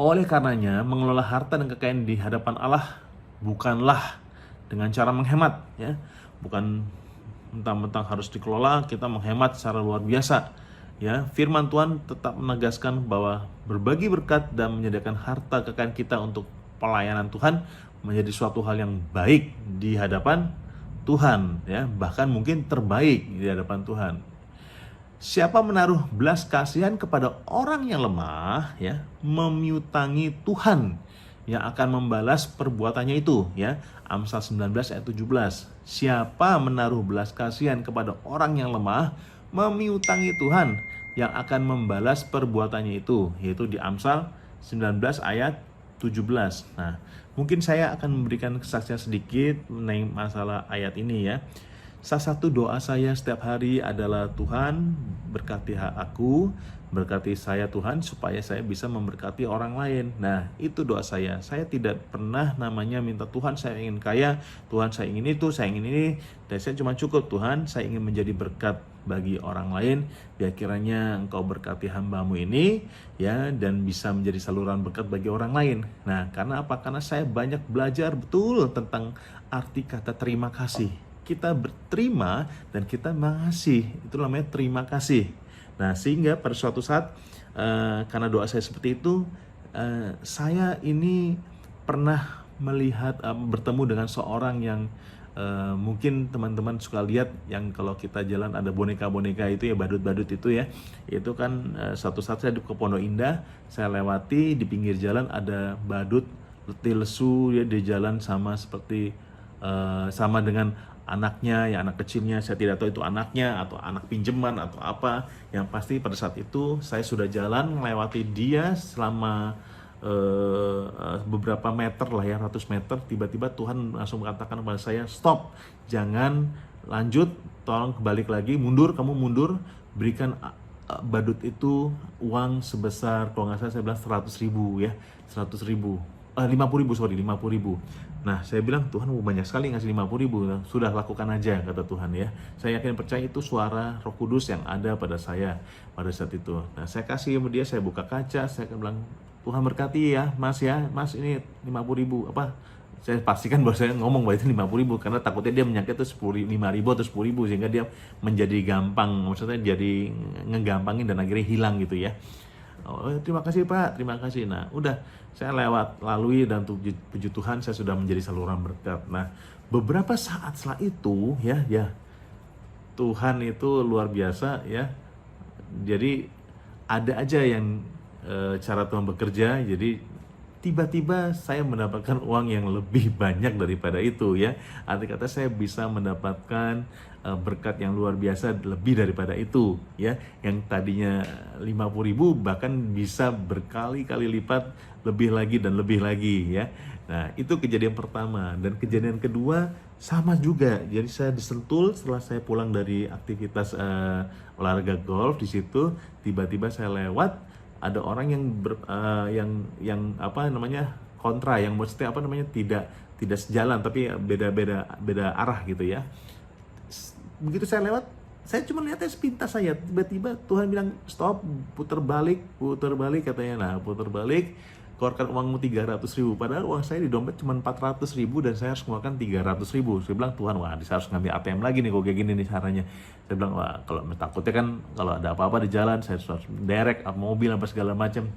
[SPEAKER 2] Oleh karenanya, mengelola harta dan kekayaan di hadapan Allah bukanlah dengan cara menghemat ya. Bukan mentang-mentang harus dikelola kita menghemat secara luar biasa. Ya, firman Tuhan tetap menegaskan bahwa berbagi berkat dan menyediakan harta kekayaan kita untuk pelayanan Tuhan menjadi suatu hal yang baik di hadapan Tuhan ya, bahkan mungkin terbaik di hadapan Tuhan. Siapa menaruh belas kasihan kepada orang yang lemah ya, memiutangi Tuhan yang akan membalas perbuatannya itu ya. Amsal 19 ayat 17. Siapa menaruh belas kasihan kepada orang yang lemah, memiutangi Tuhan yang akan membalas perbuatannya itu, yaitu di Amsal 19 ayat 17. Nah, mungkin saya akan memberikan kesaksian sedikit mengenai masalah ayat ini ya. Salah satu doa saya setiap hari adalah, Tuhan berkati aku, berkati saya Tuhan supaya saya bisa memberkati orang lain. Nah, itu doa saya. Saya tidak pernah namanya minta, Tuhan saya ingin kaya, Tuhan saya ingin itu, saya ingin ini. Dan saya cuma cukup, Tuhan saya ingin menjadi berkat bagi orang lain. Biar kiranya Engkau berkati hamba-Mu ini ya, dan bisa menjadi saluran berkat bagi orang lain. Nah, karena apa? Karena saya banyak belajar betul tentang arti kata terima kasih. Kita berterima dan kita mengasihi, itu namanya terima kasih. Nah, sehingga pada suatu saat karena doa saya seperti itu, saya ini pernah melihat bertemu dengan seorang yang mungkin teman-teman suka lihat, yang kalau kita jalan ada boneka-boneka itu ya, badut-badut itu ya. Itu kan suatu saat saya ke Pondok Indah, saya lewati di pinggir jalan ada badut letih lesu ya di jalan, sama seperti sama dengan anaknya, ya anak kecilnya. Saya tidak tahu itu anaknya atau anak pinjaman atau apa. Yang pasti pada saat itu saya sudah jalan melewati dia selama beberapa meter lah ya, ratus meter. Tiba-tiba Tuhan langsung mengatakan kepada saya, stop, jangan lanjut, tolong balik lagi, mundur, kamu mundur, berikan badut itu uang sebesar, kalau nggak salah saya bilang 100.000 ya, 100.000. 50.000. Nah, saya bilang, Tuhan banyak sekali ngasih 50.000. Nah, sudah lakukan aja, kata Tuhan ya. Saya yakin percaya itu suara Roh Kudus yang ada pada saya pada saat itu. Nah, saya kasih sama dia, saya buka kaca, saya bilang, Tuhan berkati ya, Mas ini 50.000 apa? Saya pastikan bahwa saya ngomong bahwa itu 50.000 karena takutnya dia menyangka itu 5.000 atau 10.000 sehingga dia menjadi gampang, maksudnya jadi ngegampangin dan akhirnya hilang gitu ya. Oh, terima kasih Pak, terima kasih. Nah, udah saya lalui dan puji Tuhan saya sudah menjadi saluran berkat. Nah, beberapa saat setelah itu ya Tuhan itu luar biasa ya. Jadi ada aja yang cara Tuhan bekerja. Jadi tiba-tiba saya mendapatkan uang yang lebih banyak daripada itu ya. Arti kata saya bisa mendapatkan berkat yang luar biasa lebih daripada itu ya. Yang tadinya 50.000 bahkan bisa berkali-kali lipat, lebih lagi dan lebih lagi ya. Nah, itu kejadian pertama. Dan kejadian kedua sama juga. Jadi saya disentul setelah saya pulang dari aktivitas olahraga golf di situ, tiba-tiba saya lewat, ada orang yang apa namanya kontra, yang maksudnya apa namanya tidak sejalan tapi beda arah gitu ya. Begitu saya lewat, saya cuma lihatnya sepintas saya, tiba-tiba Tuhan bilang stop, putar balik katanya. Nah, putar balik, keluarkan uangmu 300.000, padahal uang saya di dompet cuma 400.000 dan saya harus mengeluarkan 300.000. Saya bilang, Tuhan, wah saya harus ngambil ATM lagi nih kalau kayak gini nih caranya. Saya bilang, wah kalau takutnya kan kalau ada apa-apa di jalan saya harus derek mobil apa segala macam.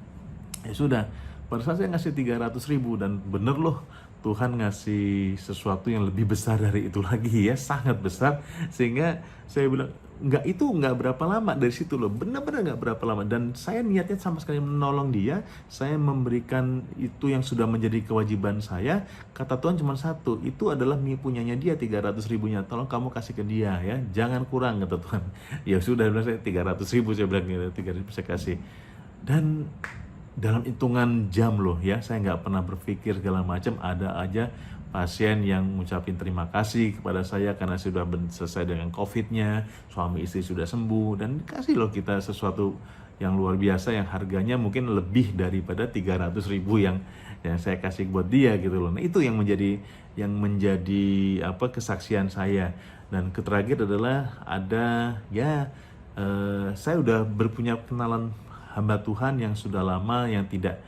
[SPEAKER 2] Ya sudah, pada saat saya ngasih 300.000 dan bener loh, Tuhan ngasih sesuatu yang lebih besar dari itu lagi ya, sangat besar. Sehingga saya bilang, nggak berapa lama dari situ loh, benar-benar nggak berapa lama. Dan saya niatnya sama sekali menolong dia, saya memberikan itu yang sudah menjadi kewajiban saya. Kata Tuhan cuma satu, itu adalah punyanya dia, 300.000-nya, tolong kamu kasih ke dia ya, jangan kurang, kata Tuhan. Ya sudah, saya 300.000 saya bilang gitu, 300.000 saya kasih. Dan dalam hitungan jam loh ya, saya nggak pernah berpikir segala macam, ada aja pasien yang ngucapin terima kasih kepada saya karena sudah selesai dengan COVID-nya, suami istri sudah sembuh, dan kasih loh kita sesuatu yang luar biasa yang harganya mungkin lebih daripada 300.000 yang saya kasih buat dia gitu loh. Nah, itu yang menjadi kesaksian saya. Dan terakhir adalah ada saya udah berpunya kenalan hamba Tuhan yang sudah lama, yang tidak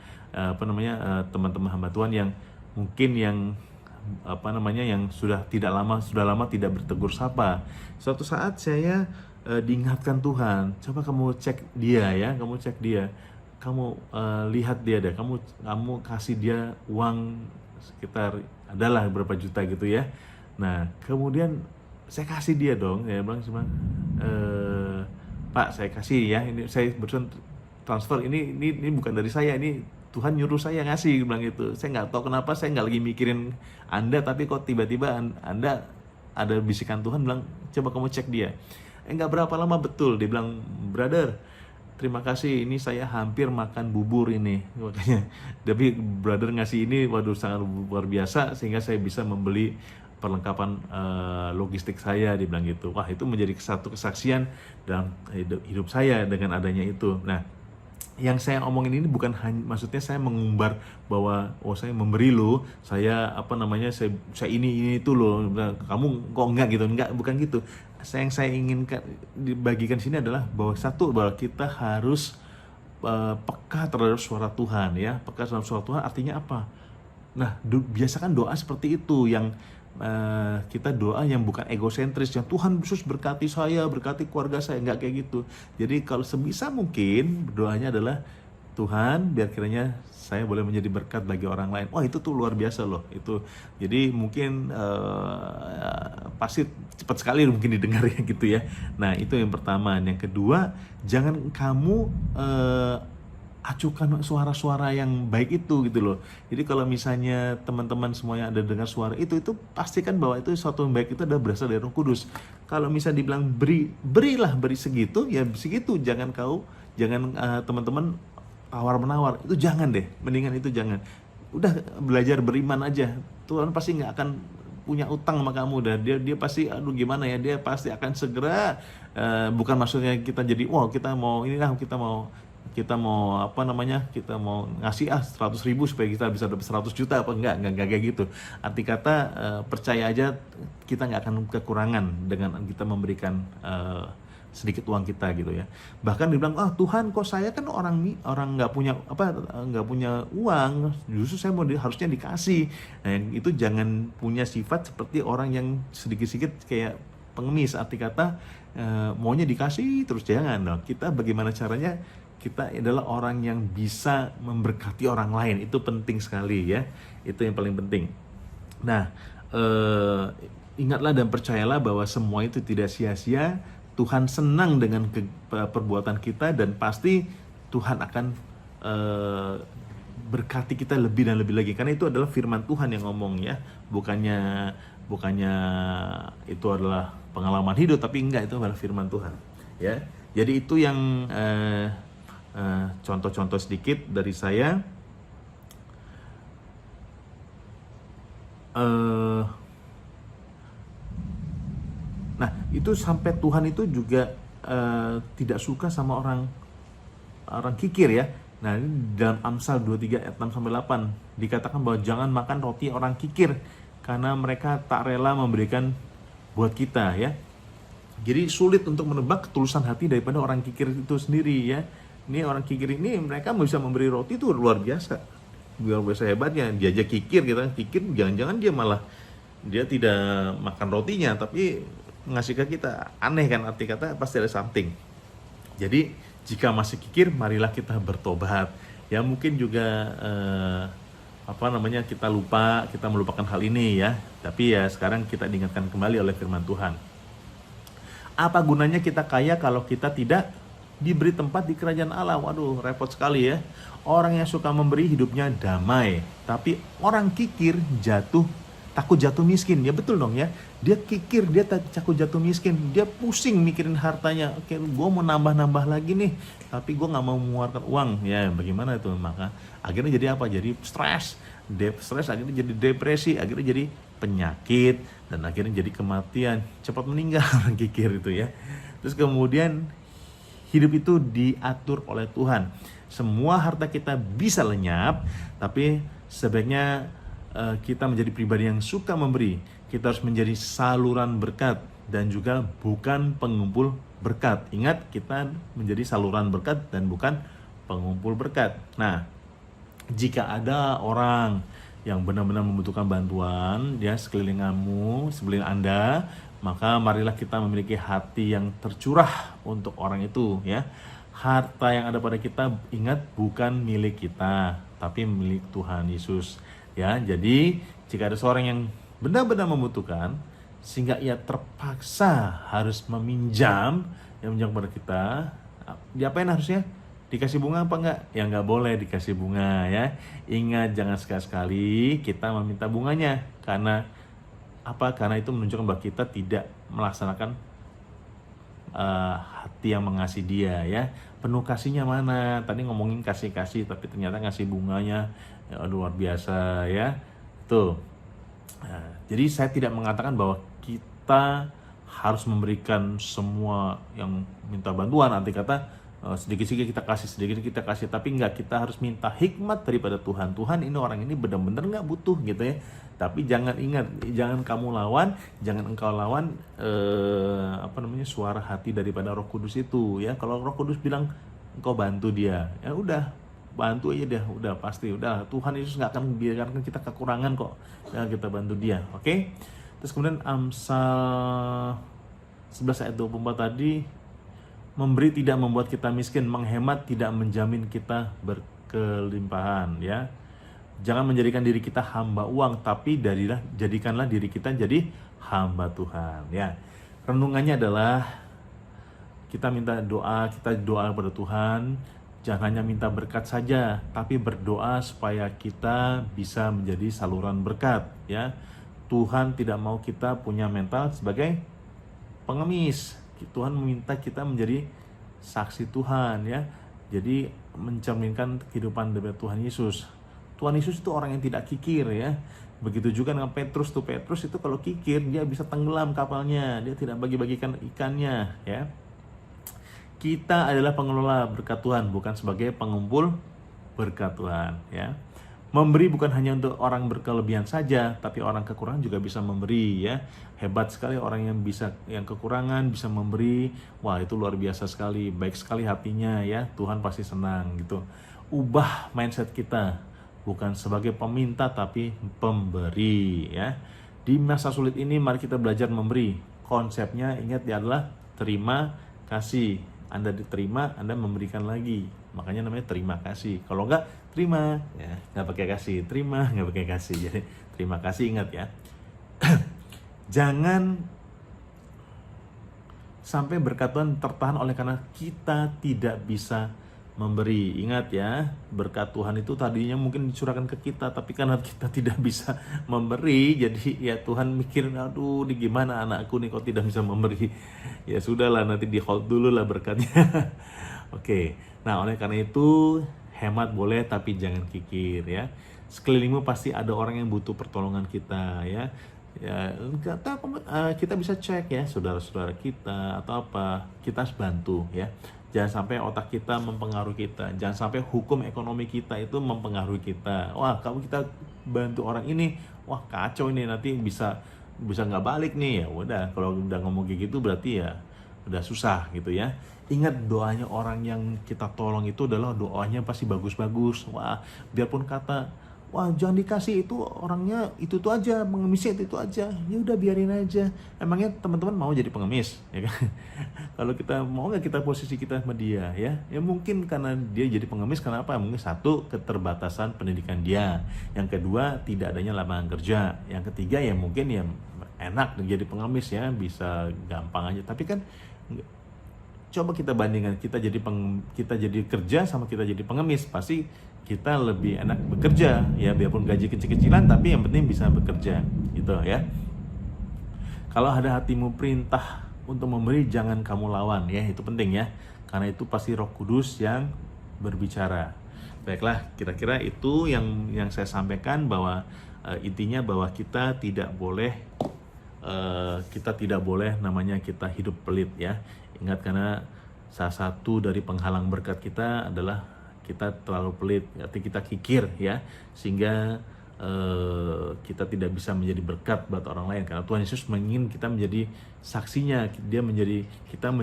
[SPEAKER 2] teman-teman hamba Tuhan yang mungkin yang sudah lama tidak bertegur sapa. Suatu saat saya diingatkan Tuhan, coba kamu cek dia ya, kamu lihat dia deh, kamu kasih dia uang sekitar adalah berapa juta gitu ya. Nah, kemudian saya kasih dia dong, ya bilang cuma Pak, saya kasih ya, ini saya berusaha transfer, ini bukan dari saya, ini Tuhan nyuruh saya ngasih, bilang gitu. Saya nggak tahu kenapa, saya nggak lagi mikirin Anda, tapi kok tiba-tiba Anda ada bisikan Tuhan bilang, coba kamu cek dia. Nggak berapa lama betul, dia bilang, brother, terima kasih, ini saya hampir makan bubur ini. Makanya, tapi brother ngasih ini, waduh sangat luar biasa, sehingga saya bisa membeli perlengkapan logistik saya, dibilang gitu. Wah, itu menjadi satu kesaksian dalam hidup saya dengan adanya itu. Nah, yang saya omongin ini bukan hanya maksudnya saya mengumbar bahwa saya memberi lo, saya saya ini itu loh, kamu kok enggak gitu, enggak, bukan gitu. Yang saya inginkan dibagikan sini adalah bahwa kita harus peka terhadap suara Tuhan ya. Peka terhadap suara Tuhan artinya apa? Nah, biasakan doa seperti itu, yang kita doa yang bukan egosentris, yang Tuhan khusus berkati saya, berkati keluarga saya, nggak kayak gitu. Jadi kalau sebisa mungkin doanya adalah, Tuhan biar kiranya saya boleh menjadi berkat bagi orang lain. Wah, itu tuh luar biasa loh itu. Jadi mungkin pasti cepat sekali mungkin didengar ya gitu ya. Nah, itu yang pertama. Yang kedua, jangan kamu acukan suara-suara yang baik itu gitu loh. Jadi kalau misalnya teman-teman semuanya ada dengar suara itu pastikan bahwa itu suatu yang baik, itu adalah berasal dari Roh Kudus. Kalau misalnya dibilang beri segitu, ya segitu. Jangan teman-teman tawar-menawar, itu jangan deh, mendingan itu jangan. Udah belajar beriman aja. Tuhan pasti nggak akan punya utang sama kamu, dan dia pasti gimana ya, dia pasti akan segera bukan maksudnya kita jadi kita mau ngasih 100.000 supaya kita bisa dapat 100 juta apa enggak kayak gitu. Arti kata percaya aja, kita nggak akan kekurangan dengan kita memberikan sedikit uang kita gitu ya. Bahkan dibilang, Tuhan, kok saya kan orang nggak punya uang, justru saya harusnya dikasih. Nah, itu jangan punya sifat seperti orang yang sedikit-sedikit kayak pengemis. Arti kata maunya dikasih terus, jangan dong. Kita bagaimana caranya? Kita adalah orang yang bisa memberkati orang lain. Itu penting sekali ya. Itu yang paling penting. Nah, ingatlah dan percayalah bahwa semua itu tidak sia-sia. Tuhan senang dengan perbuatan kita, dan pasti Tuhan akan berkati kita lebih dan lebih lagi. Karena itu adalah firman Tuhan yang ngomong ya. Bukannya itu adalah pengalaman hidup, tapi enggak, itu adalah firman Tuhan ya. Jadi itu yang contoh-contoh sedikit dari saya. Nah, itu sampai Tuhan itu juga tidak suka sama orang kikir ya. Nah, ini dalam Amsal 23 ayat 6-8 dikatakan bahwa jangan makan roti orang kikir, karena mereka tak rela memberikan buat kita ya. Jadi sulit untuk menebak ketulusan hati daripada orang kikir itu sendiri ya. Ini orang kikir ini, mereka bisa memberi roti itu luar biasa hebatnya. Dia aja kikir, jangan-jangan dia tidak makan rotinya, tapi ngasih ke kita. Aneh kan, arti kata pasti ada something. Jadi jika masih kikir, marilah kita bertobat. Ya mungkin juga kita melupakan hal ini ya. Tapi ya sekarang kita diingatkan kembali oleh firman Tuhan. Apa gunanya kita kaya kalau kita tidak diberi tempat di kerajaan Allah? Waduh, repot sekali ya. Orang yang suka memberi hidupnya damai, tapi orang kikir jatuh takut jatuh miskin. Ya betul dong ya. Dia kikir, dia takut jatuh miskin. Dia pusing mikirin hartanya. Oke, gue mau nambah-nambah lagi nih, tapi gue nggak mau mengeluarkan uang. Ya bagaimana itu? Maka akhirnya jadi apa? Jadi stres. Stres akhirnya jadi depresi, akhirnya jadi penyakit, dan akhirnya jadi kematian. Cepat meninggal orang kikir itu ya. Terus kemudian hidup itu diatur oleh Tuhan. Semua harta kita bisa lenyap, tapi sebaiknya kita menjadi pribadi yang suka memberi. Kita harus menjadi saluran berkat dan juga bukan pengumpul berkat. Ingat, kita menjadi saluran berkat dan bukan pengumpul berkat. Nah, jika ada orang yang benar-benar membutuhkan bantuan ya sekeliling Anda, maka marilah kita memiliki hati yang tercurah untuk orang itu ya. Harta yang ada pada kita, ingat, bukan milik kita, tapi milik Tuhan Yesus. Ya, jadi jika ada seorang yang benar-benar membutuhkan sehingga ia terpaksa harus meminjam kepada kita, diapain harusnya? Dikasih bunga apa enggak? Ya enggak boleh dikasih bunga ya. Ingat, jangan sekali-sekali kita meminta bunganya. Karena apa? Karena itu menunjukkan bahwa kita tidak melaksanakan hati yang mengasihi dia ya. Penuh kasihnya mana? Tadi ngomongin kasih-kasih, tapi ternyata ngasih bunganya ya, luar biasa ya. Tuh. Nah, jadi saya tidak mengatakan bahwa kita harus memberikan semua yang minta bantuan. Nanti kata sedikit-sedikit kita kasih, tapi enggak, kita harus minta hikmat daripada Tuhan. Tuhan, ini orang ini benar-benar enggak butuh gitu ya. Tapi jangan kamu lawan, jangan engkau lawan suara hati daripada Roh Kudus itu ya. Kalau Roh Kudus bilang engkau bantu dia, ya udah, bantu aja dia, udah pasti, udah Tuhan Yesus nggak akan biarkan kita kekurangan kok, ya, kita bantu dia, oke? Terus kemudian Amsal 11 ayat 24 tadi, memberi tidak membuat kita miskin, menghemat tidak menjamin kita berkelimpahan ya. Jangan menjadikan diri kita hamba uang, tapi jadikanlah diri kita jadi hamba Tuhan ya. Renungannya adalah kita doa kepada Tuhan, jangan hanya minta berkat saja, tapi berdoa supaya kita bisa menjadi saluran berkat ya. Tuhan tidak mau kita punya mental sebagai pengemis. Tuhan meminta kita menjadi saksi Tuhan ya. Jadi mencerminkan kehidupan dari Tuhan Yesus. Tuhan Yesus itu orang yang tidak kikir ya. Begitu juga dengan Petrus itu kalau kikir dia bisa tenggelam kapalnya, dia tidak bagi-bagikan ikannya ya. Kita adalah pengelola berkat Tuhan, bukan sebagai pengumpul berkat Tuhan ya. Memberi bukan hanya untuk orang berkelebihan saja, tapi orang kekurangan juga bisa memberi ya. Hebat sekali orang yang kekurangan bisa memberi. Wah, itu luar biasa sekali, baik sekali hatinya ya. Tuhan pasti senang gitu. Ubah mindset kita, bukan sebagai peminta tapi pemberi ya. Di masa sulit ini mari kita belajar memberi. Konsepnya ingat adalah terima kasih. Anda diterima, Anda memberikan lagi. Makanya namanya terima kasih. Kalau enggak, terima ya, nggak pakai kasih. Terima, nggak pakai kasih. Jadi terima kasih, ingat ya. Jangan sampai berkat Tuhan tertahan oleh karena kita tidak bisa memberi. Ingat ya, berkat Tuhan itu tadinya mungkin dicurahkan ke kita, tapi karena kita tidak bisa memberi, jadi ya Tuhan mikir, aduh, ini gimana anakku nih kok tidak bisa memberi. Ya sudahlah, nanti di hold dulu lah berkatnya. Oke, nah oleh karena itu hemat boleh tapi jangan kikir ya. Sekelilingmu pasti ada orang yang butuh pertolongan kita ya. Ya, kita bisa cek ya saudara-saudara kita atau apa, kita harus bantu ya. Jangan sampai otak kita mempengaruhi kita, jangan sampai hukum ekonomi kita itu mempengaruhi kita. Wah, kalau kita bantu orang ini, wah kacau ini, nanti bisa nggak balik nih. Ya udah, kalau udah ngomong kayak gitu berarti ya udah susah gitu ya. Ingat, doanya orang yang kita tolong itu adalah doanya pasti bagus-bagus. Wah, biarpun kata, wah jangan dikasih, itu orangnya itu aja, pengemisnya itu aja, ya udah biarin aja. Emangnya teman-teman mau jadi pengemis ya kan? Kalau kita mau nggak kita posisi kita sama dia ya mungkin karena dia jadi pengemis karena apa? Mungkin satu, keterbatasan pendidikan dia, yang kedua tidak adanya lapangan kerja, yang ketiga ya mungkin ya enak jadi pengemis ya, bisa gampang aja. Tapi kan coba kita bandingkan, kita jadi kerja sama kita jadi pengemis, pasti kita lebih enak bekerja ya, biarpun gaji kecil-kecilan tapi yang penting bisa bekerja gitu ya. Kalau ada hatimu perintah untuk memberi, jangan kamu lawan ya, itu penting ya, karena itu pasti Roh Kudus yang berbicara. Baiklah, kira-kira itu yang saya sampaikan, bahwa intinya bahwa kita tidak boleh namanya kita hidup pelit ya. Ingat, karena salah satu dari penghalang berkat kita adalah kita terlalu pelit, artinya kita kikir ya, sehingga kita tidak bisa menjadi berkat buat orang lain. Karena Tuhan Yesus ingin kita menjadi saksinya, kita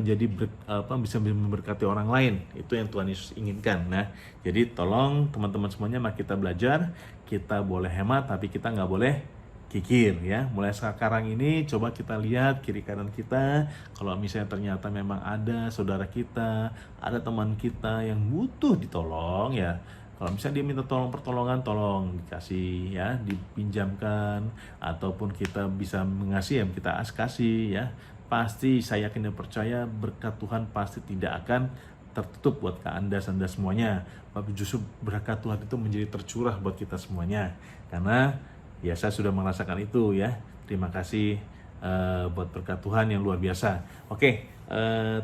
[SPEAKER 2] bisa memberkati orang lain. Itu yang Tuhan Yesus inginkan. Nah, jadi tolong teman-teman semuanya, mari kita belajar. Kita boleh hemat, tapi kita nggak boleh kikir ya. Mulai sekarang ini coba kita lihat kiri kanan kita. Kalau misalnya ternyata memang ada saudara kita, ada teman kita yang butuh ditolong ya, kalau misalnya dia minta pertolongan, tolong dikasih ya, dipinjamkan, ataupun kita bisa mengasih ya, kita kasih ya. Pasti saya yakin dan percaya berkat Tuhan pasti tidak akan tertutup buat Anda semuanya. Tapi justru berkat Tuhan itu menjadi tercurah buat kita semuanya. Karena ya saya sudah merasakan itu ya. Terima kasih buat berkat Tuhan yang luar biasa. Oke,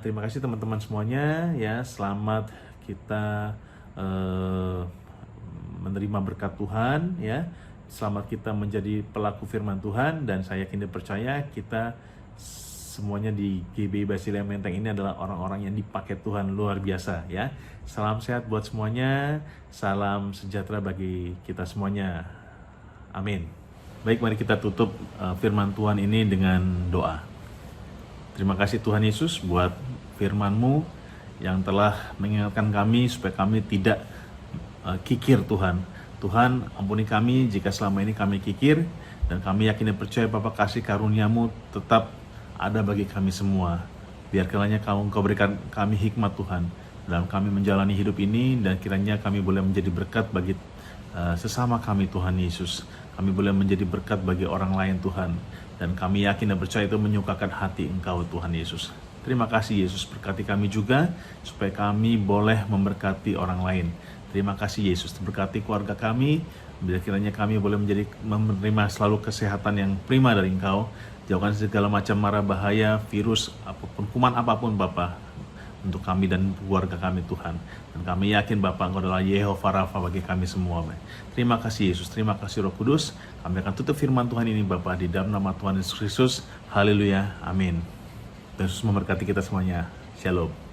[SPEAKER 2] terima kasih teman-teman semuanya ya. Selamat kita menerima berkat Tuhan ya. Selamat kita menjadi pelaku firman Tuhan, dan saya yakin dan percaya kita semuanya di GBI Basileia Menteng ini adalah orang-orang yang dipakai Tuhan luar biasa ya. Salam sehat buat semuanya, salam sejahtera bagi kita semuanya. Amin. Baik, mari kita tutup firman Tuhan ini dengan doa. Terima kasih Tuhan Yesus buat firman-Mu yang telah mengingatkan kami supaya kami tidak kikir Tuhan. Tuhan, ampuni kami jika selama ini kami kikir, dan kami yakin dan percaya Bapa, kasih karunia-Mu tetap ada bagi kami semua. Biar kiranya Engkau berikan kami hikmat Tuhan dalam kami menjalani hidup ini, dan kiranya kami boleh menjadi berkat bagi sesama kami Tuhan Yesus. Kami boleh menjadi berkat bagi orang lain Tuhan, dan kami yakin dan percaya itu menyukakan hati Engkau Tuhan Yesus. Terima kasih Yesus, berkati kami juga supaya kami boleh memberkati orang lain. Terima kasih Yesus, berkati keluarga kami, bila kiranya kami boleh menerima selalu kesehatan yang prima dari Engkau. Jauhkan segala macam mara bahaya, virus, apapun, kuman apapun Bapa, untuk kami dan keluarga kami Tuhan. Dan kami yakin Bapa, Engkau adalah Yehovah Rafa bagi kami semua. Terima kasih Yesus, terima kasih Roh Kudus. Kami akan tutup firman Tuhan ini Bapa di dalam nama Tuhan Yesus Kristus. Haleluya, amin. Yesus memberkati kita semuanya. Shalom.